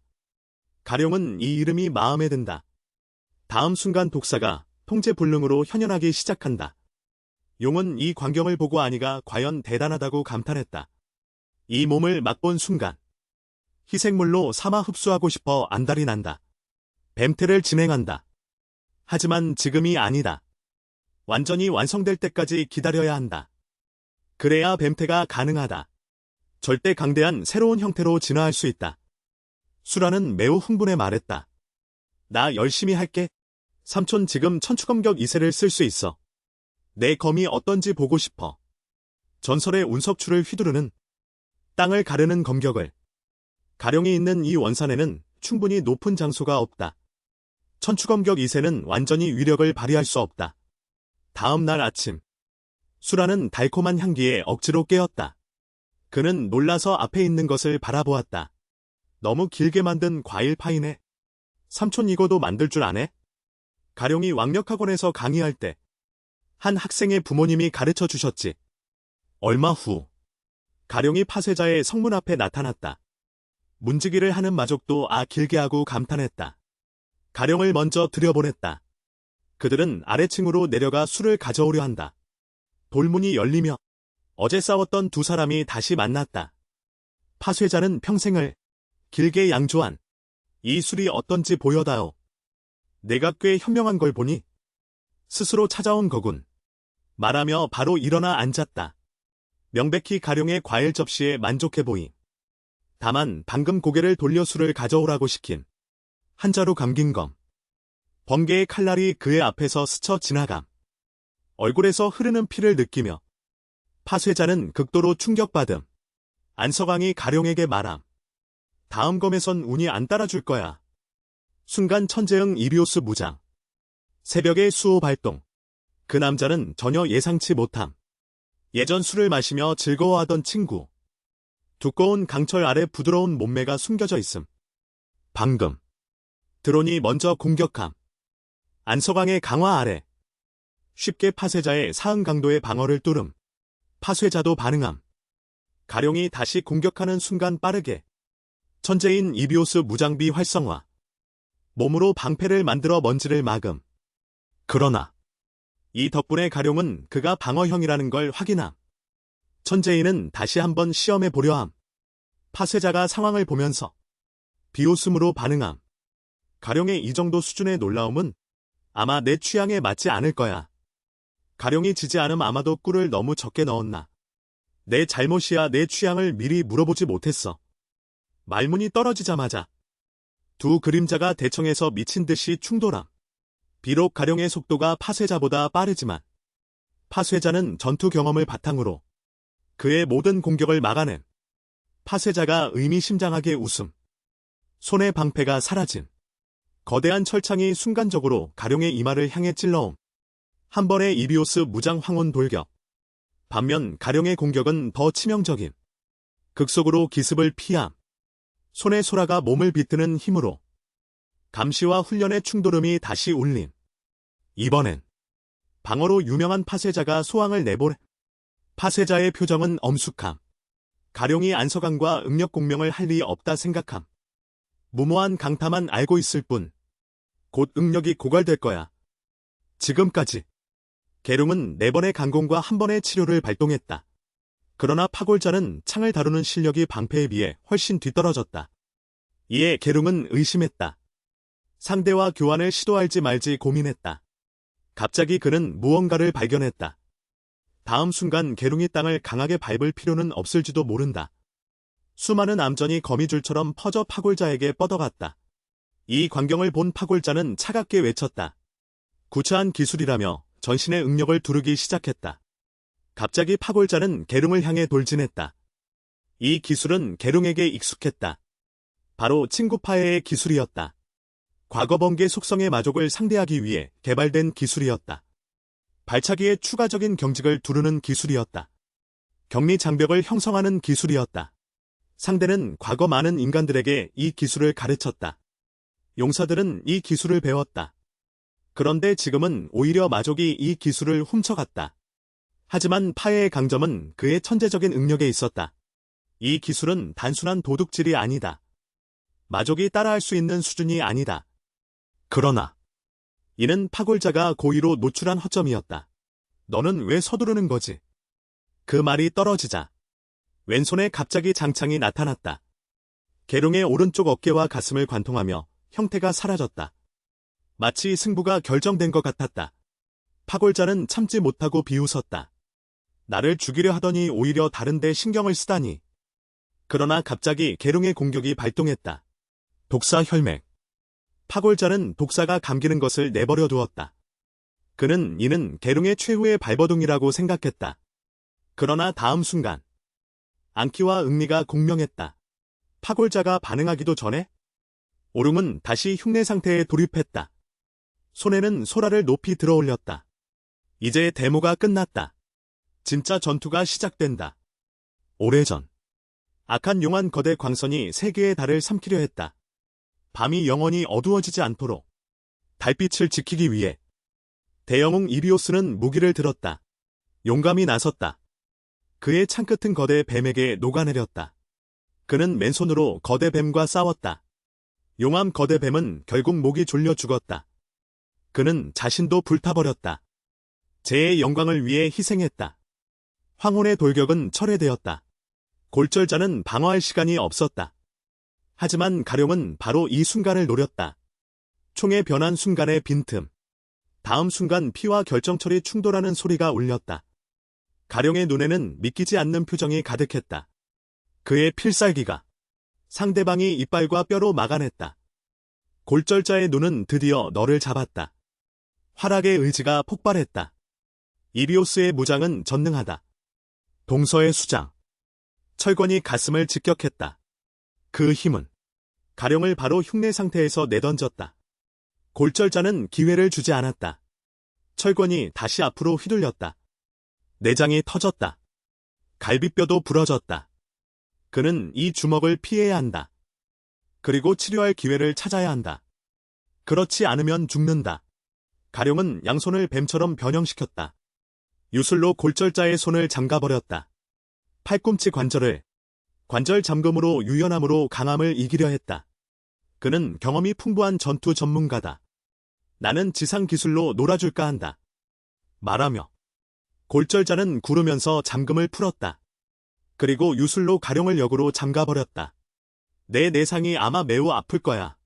가룡은 이 이름이 마음에 든다. 다음 순간 독사가 통제불능으로 현현하기 시작한다. 용은 이 광경을 보고 아니가 과연 대단하다고 감탄했다. 이 몸을 맛본 순간 희생물로 삼아 흡수하고 싶어 안달이 난다. 뱀태를 진행한다. 하지만 지금이 아니다. 완전히 완성될 때까지 기다려야 한다. 그래야 뱀태가 가능하다. 절대 강대한 새로운 형태로 진화할 수 있다. 수라는 매우 흥분해 말했다. 나 열심히 할게. 삼촌 지금 천추검격 2세를 쓸 수 있어. 내 검이 어떤지 보고 싶어. 전설의 운석추를 휘두르는 땅을 가르는 검격을. 가룡이 있는 이 원산에는 충분히 높은 장소가 없다. 천추검격 2세는 완전히 위력을 발휘할 수 없다. 다음 날 아침. 수라는 달콤한 향기에 억지로 깨었다. 그는 놀라서 앞에 있는 것을 바라보았다. 너무 길게 만든 과일 파이네. 삼촌 이거도 만들 줄 아네? 가룡이 왕력학원에서 강의할 때 한 학생의 부모님이 가르쳐 주셨지. 얼마 후 가룡이 파쇄자의 성문 앞에 나타났다. 문지기를 하는 마족도 길게 하고 감탄했다. 가룡을 먼저 들여보냈다. 그들은 아래층으로 내려가 술을 가져오려 한다. 돌문이 열리며 어제 싸웠던 두 사람이 다시 만났다. 파쇄자는 평생을 길게 양조한 이 술이 어떤지 보여다오. 내가 꽤 현명한 걸 보니 스스로 찾아온 거군. 말하며 바로 일어나 앉았다. 명백히 가룡의 과일 접시에 만족해 보임. 다만 방금 고개를 돌려 술을 가져오라고 시킨 한자로 감긴 검. 번개의 칼날이 그의 앞에서 스쳐 지나감. 얼굴에서 흐르는 피를 느끼며 파쇄자는 극도로 충격받음. 안서강이 가룡에게 말함. 다음 검에선 운이 안 따라줄 거야. 순간 천재응 이비오스 무장. 새벽의 수호 발동. 그 남자는 전혀 예상치 못함. 예전 술을 마시며 즐거워하던 친구. 두꺼운 강철 아래 부드러운 몸매가 숨겨져 있음. 방금 드론이 먼저 공격함. 안서강의 강화 아래 쉽게 파쇄자의 사응 강도의 방어를 뚫음. 파쇄자도 반응함. 가룡이 다시 공격하는 순간 빠르게 천재인 이비오스 무장비 활성화. 몸으로 방패를 만들어 먼지를 막음. 그러나 이 덕분에 가룡은 그가 방어형이라는 걸 확인함. 천재인은 다시 한번 시험해 보려 함. 파쇄자가 상황을 보면서 비웃음으로 반응함. 가룡의 이 정도 수준의 놀라움은 아마 내 취향에 맞지 않을 거야. 가룡이 지지 않음. 아마도 꿀을 너무 적게 넣었나. 내 잘못이야. 내 취향을 미리 물어보지 못했어. 말문이 떨어지자마자 두 그림자가 대청에서 미친 듯이 충돌함. 비록 가룡의 속도가 파쇄자보다 빠르지만 파쇄자는 전투 경험을 바탕으로 그의 모든 공격을 막아냄. 파쇄자가 의미심장하게 웃음. 손의 방패가 사라짐. 거대한 철창이 순간적으로 가룡의 이마를 향해 찔러옴. 한 번의 이비오스 무장 황혼 돌격. 반면 가룡의 공격은 더 치명적임. 극속으로 기습을 피함. 손의 소라가 몸을 비트는 힘으로 감시와 훈련의 충돌음이 다시 울림. 이번엔 방어로 유명한 파쇄자가 소황을 내보내. 파쇄자의 표정은 엄숙함. 가룡이 안서강과 음력 공명을 할 리 없다 생각함. 무모한 강타만 알고 있을 뿐. 곧 음력이 고갈될 거야. 지금까지 계룡은 4번의 강공과 1번의 치료를 발동했다. 그러나 파골자는 창을 다루는 실력이 방패에 비해 훨씬 뒤떨어졌다. 이에 계룡은 의심했다. 상대와 교환을 시도할지 말지 고민했다. 갑자기 그는 무언가를 발견했다. 다음 순간 계룡이 땅을 강하게 밟을 필요는 없을지도 모른다. 수많은 암전이 거미줄처럼 퍼져 파골자에게 뻗어갔다. 이 광경을 본 파골자는 차갑게 외쳤다. 구차한 기술이라며 전신의 응력을 두르기 시작했다. 갑자기 파골자는 계룡을 향해 돌진했다. 이 기술은 계룡에게 익숙했다. 바로 친구파해의 기술이었다. 과거 번개 속성의 마족을 상대하기 위해 개발된 기술이었다. 발차기의 추가적인 경직을 두르는 기술이었다. 격리 장벽을 형성하는 기술이었다. 상대는 과거 많은 인간들에게 이 기술을 가르쳤다. 용사들은 이 기술을 배웠다. 그런데 지금은 오히려 마족이 이 기술을 훔쳐갔다. 하지만 파해의 강점은 그의 천재적인 응력에 있었다. 이 기술은 단순한 도둑질이 아니다. 마족이 따라할 수 있는 수준이 아니다. 그러나 이는 파골자가 고의로 노출한 허점이었다. 너는 왜 서두르는 거지? 그 말이 떨어지자 왼손에 갑자기 장창이 나타났다. 계룡의 오른쪽 어깨와 가슴을 관통하며 형태가 사라졌다. 마치 승부가 결정된 것 같았다. 파골자는 참지 못하고 비웃었다. 나를 죽이려 하더니 오히려 다른 데 신경을 쓰다니. 그러나 갑자기 계룡의 공격이 발동했다. 독사 혈맥. 파골자는 독사가 감기는 것을 내버려 두었다. 그는 이는 계룡의 최후의 발버둥이라고 생각했다. 그러나 다음 순간 안키와 응리가 공명했다. 파골자가 반응하기도 전에 오름은 다시 흉내 상태에 돌입했다. 손에는 소라를 높이 들어올렸다. 이제 데모가 끝났다. 진짜 전투가 시작된다. 오래전 악한 용한 거대 광선이 세계의 달을 삼키려 했다. 밤이 영원히 어두워지지 않도록 달빛을 지키기 위해 대영웅 이비오스는 무기를 들었다. 용감히 나섰다. 그의 창끝은 거대 뱀에게 녹아내렸다. 그는 맨손으로 거대 뱀과 싸웠다. 용암 거대 뱀은 결국 목이 졸려 죽었다. 그는 자신도 불타버렸다. 재의 영광을 위해 희생했다. 황혼의 돌격은 철회되었다. 골절자는 방어할 시간이 없었다. 하지만 가룡은 바로 이 순간을 노렸다. 총의 변한 순간의 빈틈. 다음 순간 피와 결정철이 충돌하는 소리가 울렸다. 가룡의 눈에는 믿기지 않는 표정이 가득했다. 그의 필살기가 상대방이 이빨과 뼈로 막아냈다. 골절자의 눈은 드디어 너를 잡았다. 활악의 의지가 폭발했다. 이비오스의 무장은 전능하다. 동서의 수장. 철권이 가슴을 직격했다. 그 힘은 가룡을 바로 흉내 상태에서 내던졌다. 골절자는 기회를 주지 않았다. 철권이 다시 앞으로 휘둘렸다. 내장이 터졌다. 갈비뼈도 부러졌다. 그는 이 주먹을 피해야 한다. 그리고 치료할 기회를 찾아야 한다. 그렇지 않으면 죽는다. 가룡은 양손을 뱀처럼 변형시켰다. 유술로 골절자의 손을 잠가버렸다. 팔꿈치 관절 잠금으로 유연함으로 강함을 이기려 했다. 그는 경험이 풍부한 전투 전문가다. 나는 지상 기술로 놀아줄까 한다. 말하며 골절자는 구르면서 잠금을 풀었다. 그리고 유술로 가룡을 역으로 잠가버렸다. 내 내상이 아마 매우 아플 거야.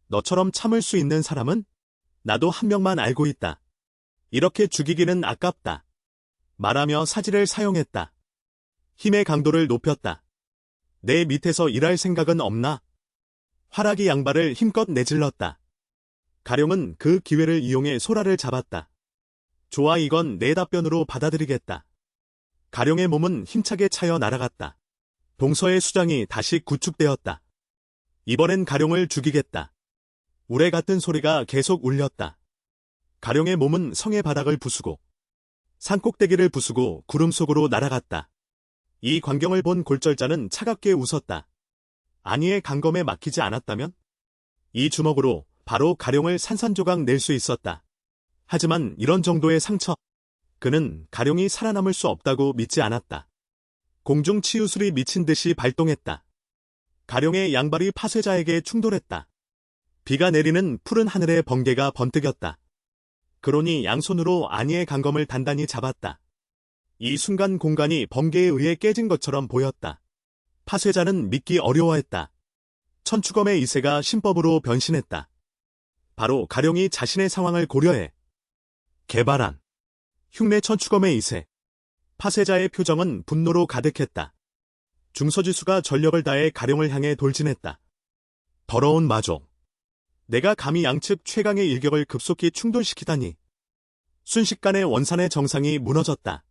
너처럼 참을 수 있는 사람은? 나도 한 명만 알고 있다. 이렇게 죽이기는 아깝다. 말하며 사지를 사용했다. 힘의 강도를 높였다. 내 밑에서 일할 생각은 없나? 활악이 양발을 힘껏 내질렀다. 가룡은 그 기회를 이용해 소라를 잡았다. 좋아, 이건 내 답변으로 받아들이겠다. 가룡의 몸은 힘차게 차여 날아갔다. 동서의 수장이 다시 구축되었다. 이번엔 가룡을 죽이겠다. 우레 같은 소리가 계속 울렸다. 가룡의 몸은 성의 바닥을 부수고 산꼭대기를 부수고 구름 속으로 날아갔다. 이 광경을 본 골절자는 차갑게 웃었다. 안위의 강검에 막히지 않았다면? 이 주먹으로 바로 가룡을 산산조각 낼 수 있었다. 하지만 이런 정도의 상처, 그는 가룡이 살아남을 수 없다고 믿지 않았다. 공중 치유술이 미친 듯이 발동했다. 가룡의 양발이 파쇄자에게 충돌했다. 비가 내리는 푸른 하늘에 번개가 번뜩였다. 그러니 양손으로 아니의 강검을 단단히 잡았다. 이 순간 공간이 번개에 의해 깨진 것처럼 보였다. 파쇄자는 믿기 어려워했다. 천추검의 이세가 신법으로 변신했다. 바로 가룡이 자신의 상황을 고려해 개발한 흉내 천추검의 이세. 파쇄자의 표정은 분노로 가득했다. 중서지수가 전력을 다해 가룡을 향해 돌진했다. 더러운 마족. 내가 감히 양측 최강의 일격을 급속히 충돌시키다니. 순식간에 원산의 정상이 무너졌다.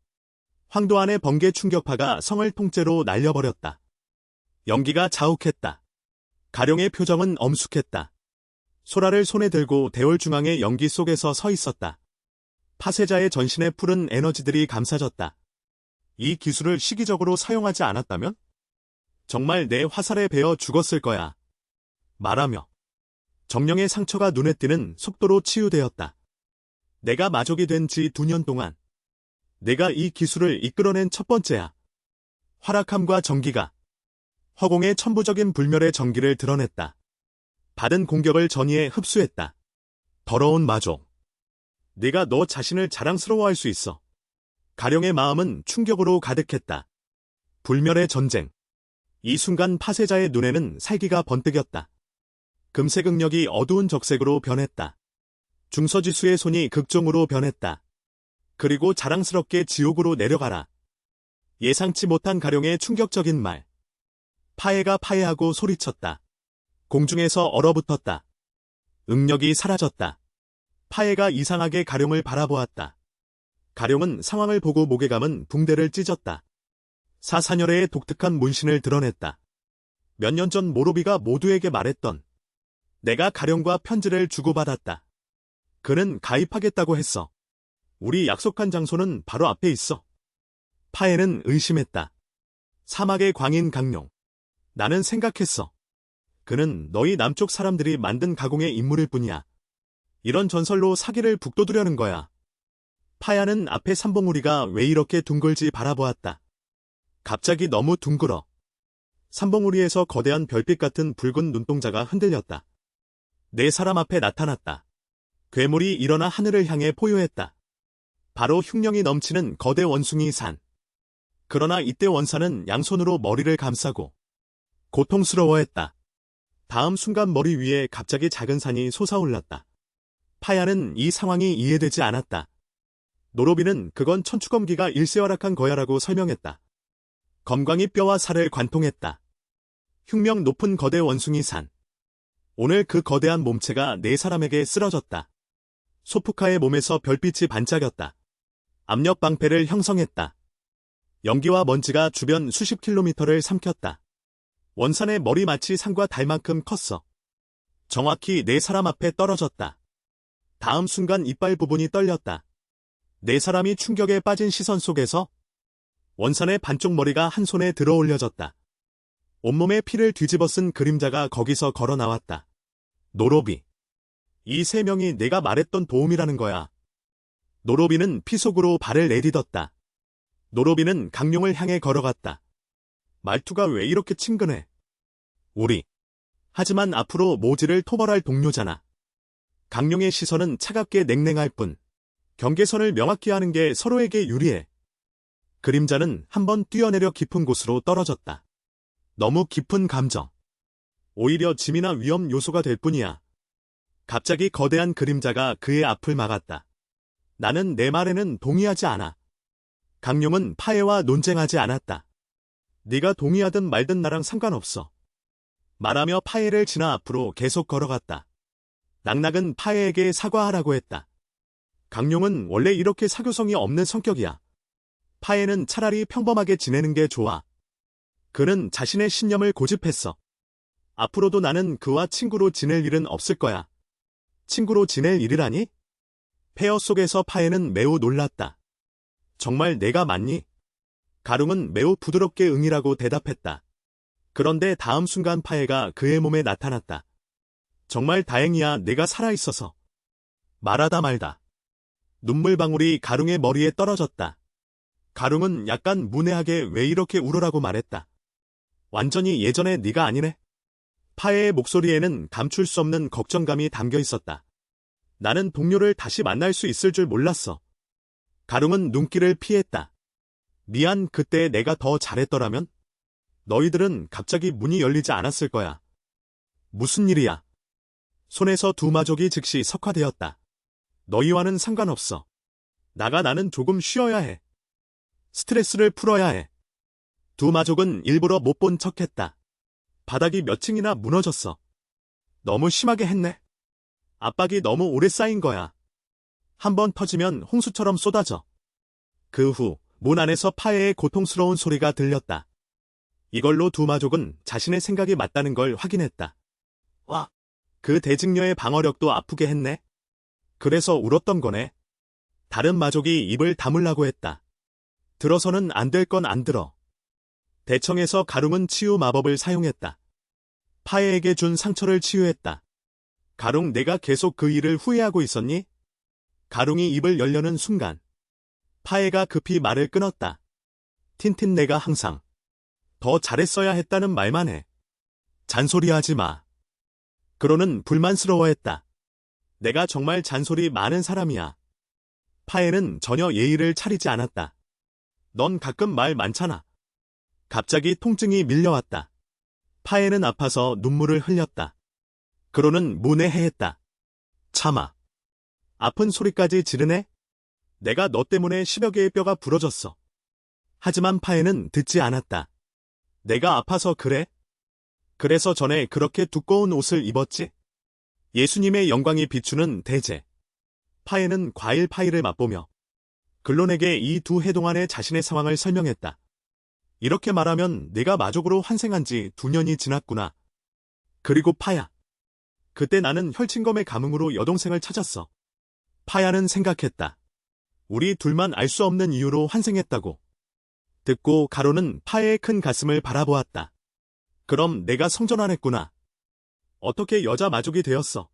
황도안의 번개 충격파가 성을 통째로 날려버렸다. 연기가 자욱했다. 가룡의 표정은 엄숙했다. 소라를 손에 들고 대월 중앙의 연기 속에서 서 있었다. 파쇄자의 전신에 푸른 에너지들이 감싸졌다. 이 기술을 시기적으로 사용하지 않았다면? 정말 내 화살에 베어 죽었을 거야. 말하며 정령의 상처가 눈에 띄는 속도로 치유되었다. 내가 마족이 된 지 2년 동안 내가 이 기술을 이끌어낸 첫 번째야. 활악함과 정기가 허공의 천부적인 불멸의 정기를 드러냈다. 받은 공격을 전이에 흡수했다. 더러운 마족. 네가 너 자신을 자랑스러워할 수 있어. 가룡의 마음은 충격으로 가득했다. 불멸의 전쟁. 이 순간 파쇄자의 눈에는 살기가 번뜩였다. 금색 응력이 어두운 적색으로 변했다. 중서지수의 손이 극종으로 변했다. 그리고 자랑스럽게 지옥으로 내려가라. 예상치 못한 가룡의 충격적인 말. 파해가 파해하고 소리쳤다. 공중에서 얼어붙었다. 응력이 사라졌다. 파해가 이상하게 가룡을 바라보았다. 가룡은 상황을 보고 목에 감은 붕대를 찢었다. 사사녀레의 독특한 문신을 드러냈다. 몇 년 전 모로비가 모두에게 말했던 내가 가룡과 편지를 주고받았다. 그는 가입하겠다고 했어. 우리 약속한 장소는 바로 앞에 있어. 파해는 의심했다. 사막의 광인 강룡. 나는 생각했어. 그는 너희 남쪽 사람들이 만든 가공의 인물일 뿐이야. 이런 전설로 사기를 북돋으려는 거야. 파야는 앞에 삼봉우리가 왜 이렇게 둥글지 바라보았다. 갑자기 너무 둥글어. 삼봉우리에서 거대한 별빛 같은 붉은 눈동자가 흔들렸다. 네 사람 앞에 나타났다. 괴물이 일어나 하늘을 향해 포효했다. 바로 흉령이 넘치는 거대 원숭이 산. 그러나 이때 원산은 양손으로 머리를 감싸고 고통스러워했다. 다음 순간 머리 위에 갑자기 작은 산이 솟아올랐다. 파야는 이 상황이 이해되지 않았다. 노로비는 그건 천추검기가 일세활약한 거야라고 설명했다. 검광이 뼈와 살을 관통했다. 흉명 높은 거대 원숭이 산. 오늘 그 거대한 몸체가 네 사람에게 쓰러졌다. 소프카의 몸에서 별빛이 반짝였다. 압력 방패를 형성했다. 연기와 먼지가 주변 수십 킬로미터를 삼켰다. 원산의 머리 마치 산과 달만큼 컸어. 정확히 네 사람 앞에 떨어졌다. 다음 순간 이빨 부분이 떨렸다. 네 사람이 충격에 빠진 시선 속에서 원산의 반쪽 머리가 한 손에 들어 올려졌다. 온몸에 피를 뒤집어 쓴 그림자가 거기서 걸어 나왔다. 노로비. 이 세 명이 내가 말했던 도움이라는 거야. 노로비는 피 속으로 발을 내딛었다. 노로비는 강룡을 향해 걸어갔다. 말투가 왜 이렇게 친근해? 우리. 하지만 앞으로 모지를 토벌할 동료잖아. 강룡의 시선은 차갑게 냉랭할 뿐. 경계선을 명확히 하는 게 서로에게 유리해. 그림자는 한번 뛰어내려 깊은 곳으로 떨어졌다. 너무 깊은 감정. 오히려 짐이나 위험 요소가 될 뿐이야. 갑자기 거대한 그림자가 그의 앞을 막았다. 나는 내 말에는 동의하지 않아. 강룡은 파해와 논쟁하지 않았다. 네가 동의하든 말든 나랑 상관없어. 말하며 파해를 지나 앞으로 계속 걸어갔다. 낙낙은 파해에게 사과하라고 했다. 강룡은 원래 이렇게 사교성이 없는 성격이야. 파해는 차라리 평범하게 지내는 게 좋아. 그는 자신의 신념을 고집했어. 앞으로도 나는 그와 친구로 지낼 일은 없을 거야. 친구로 지낼 일이라니? 폐허 속에서 파해는 매우 놀랐다. 정말 내가 맞니? 가룽은 매우 부드럽게 응이라고 대답했다. 그런데 다음 순간 파해가 그의 몸에 나타났다. 정말 다행이야 내가 살아있어서. 말하다 말다. 눈물방울이 가룽의 머리에 떨어졌다. 가룽은 약간 문외하게 왜 이렇게 울어라고 말했다. 완전히 예전의 네가 아니네. 파에의 목소리에는 감출 수 없는 걱정감이 담겨 있었다. 나는 동료를 다시 만날 수 있을 줄 몰랐어. 가룽은 눈길을 피했다. 미안, 그때 내가 더 잘했더라면? 너희들은 갑자기 문이 열리지 않았을 거야. 무슨 일이야? 손에서 두 마족이 즉시 석화되었다. 너희와는 상관없어. 나는 조금 쉬어야 해. 스트레스를 풀어야 해. 두 마족은 일부러 못 본 척했다. 바닥이 몇 층이나 무너졌어. 너무 심하게 했네. 압박이 너무 오래 쌓인 거야. 한번 터지면 홍수처럼 쏟아져. 그 후 문 안에서 파에의 고통스러운 소리가 들렸다. 이걸로 두 마족은 자신의 생각이 맞다는 걸 확인했다. 와, 그 대직녀의 방어력도 아프게 했네. 그래서 울었던 거네. 다른 마족이 입을 다물라고 했다. 들어서는 안 될 건 안 들어. 대청에서 가룽은 치유 마법을 사용했다. 파에에게 준 상처를 치유했다. 가룽, 내가 계속 그 일을 후회하고 있었니? 가룽이 입을 열려는 순간 파에가 급히 말을 끊었다. 틴틴, 내가 항상 더 잘했어야 했다는 말만 해. 잔소리하지 마. 그로는 불만스러워했다. 내가 정말 잔소리 많은 사람이야. 파에는 전혀 예의를 차리지 않았다. 넌 가끔 말 많잖아. 갑자기 통증이 밀려왔다. 파에는 아파서 눈물을 흘렸다. 그로는 문해해했다. 참아. 아픈 소리까지 지르네? 내가 너 때문에 10여 개의 뼈가 부러졌어. 하지만 파에는 듣지 않았다. 내가 아파서 그래? 그래서 전에 그렇게 두꺼운 옷을 입었지? 예수님의 영광이 비추는 대제. 파에는 과일 파이를 맛보며 글론에게 이 두 해 동안의 자신의 상황을 설명했다. 이렇게 말하면 내가 마족으로 환생한 지 2년이 지났구나. 그리고 파야. 그때 나는 혈친검의 감흥으로 여동생을 찾았어. 파야는 생각했다. 우리 둘만 알 수 없는 이유로 환생했다고. 듣고 가로는 파야의 큰 가슴을 바라보았다. 그럼 내가 성전환했구나. 어떻게 여자 마족이 되었어?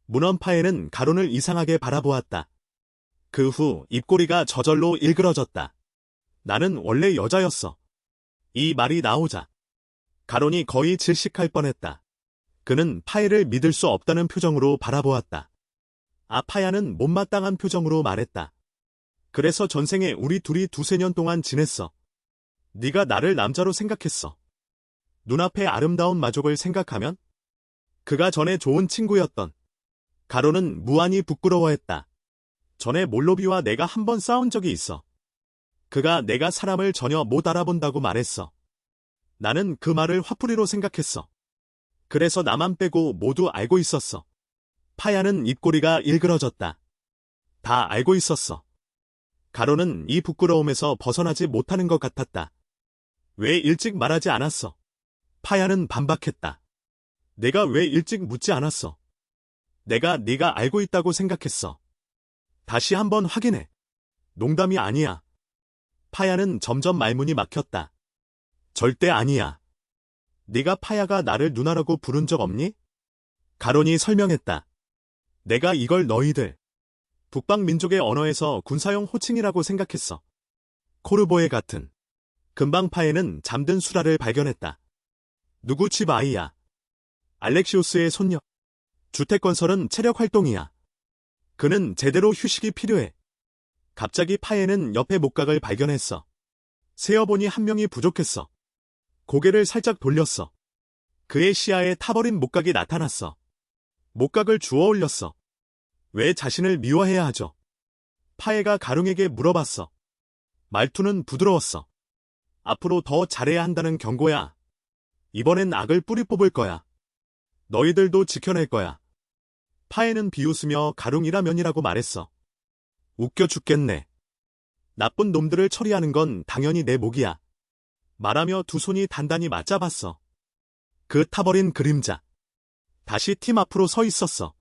문헌 파야는 가론을 이상하게 바라보았다. 그 후 입꼬리가 저절로 일그러졌다. 나는 원래 여자였어. 이 말이 나오자 가론이 거의 질식할 뻔했다. 그는 파야를 믿을 수 없다는 표정으로 바라보았다. 파야는 못마땅한 표정으로 말했다. 그래서 전생에 우리 둘이 2~3년 동안 지냈어. 네가 나를 남자로 생각했어. 눈앞의 아름다운 마족을 생각하면 그가 전에 좋은 친구였던. 가론은 무한히 부끄러워했다. 전에 몰로비와 내가 한 번 싸운 적이 있어. 그가 내가 사람을 전혀 못 알아본다고 말했어. 나는 그 말을 화풀이로 생각했어. 그래서 나만 빼고 모두 알고 있었어. 파야는 입꼬리가 일그러졌다. 다 알고 있었어. 가론은 이 부끄러움에서 벗어나지 못하는 것 같았다. 왜 일찍 말하지 않았어? 파야는 반박했다. 내가 왜 일찍 묻지 않았어? 내가 네가 알고 있다고 생각했어. 다시 한번 확인해. 농담이 아니야. 파야는 점점 말문이 막혔다. 절대 아니야. 네가 파야가 나를 누나라고 부른 적 없니? 가론이 설명했다. 내가 이걸 너희들 북방 민족의 언어에서 군사용 호칭이라고 생각했어. 코르보에 같은. 금방 파에는 잠든 수라를 발견했다. 누구 집 아이야? 알렉시우스의 손녀. 주택건설은 체력 활동이야. 그는 제대로 휴식이 필요해. 갑자기 파에는 옆에 목각을 발견했어. 세어보니 한 명이 부족했어. 고개를 살짝 돌렸어. 그의 시야에 타버린 목각이 나타났어. 목각을 주워 올렸어. 왜 자신을 미워해야 하죠? 파에가 가룽에게 물어봤어. 말투는 부드러웠어. 앞으로 더 잘해야 한다는 경고야. 이번엔 악을 뿌리 뽑을 거야. 너희들도 지켜낼 거야. 파에는 비웃으며 가룽이라면이라고 말했어. 웃겨 죽겠네. 나쁜 놈들을 처리하는 건 당연히 내 몫이야. 말하며 두 손이 단단히 맞잡았어. 그 타버린 그림자. 다시 팀 앞으로 서 있었어.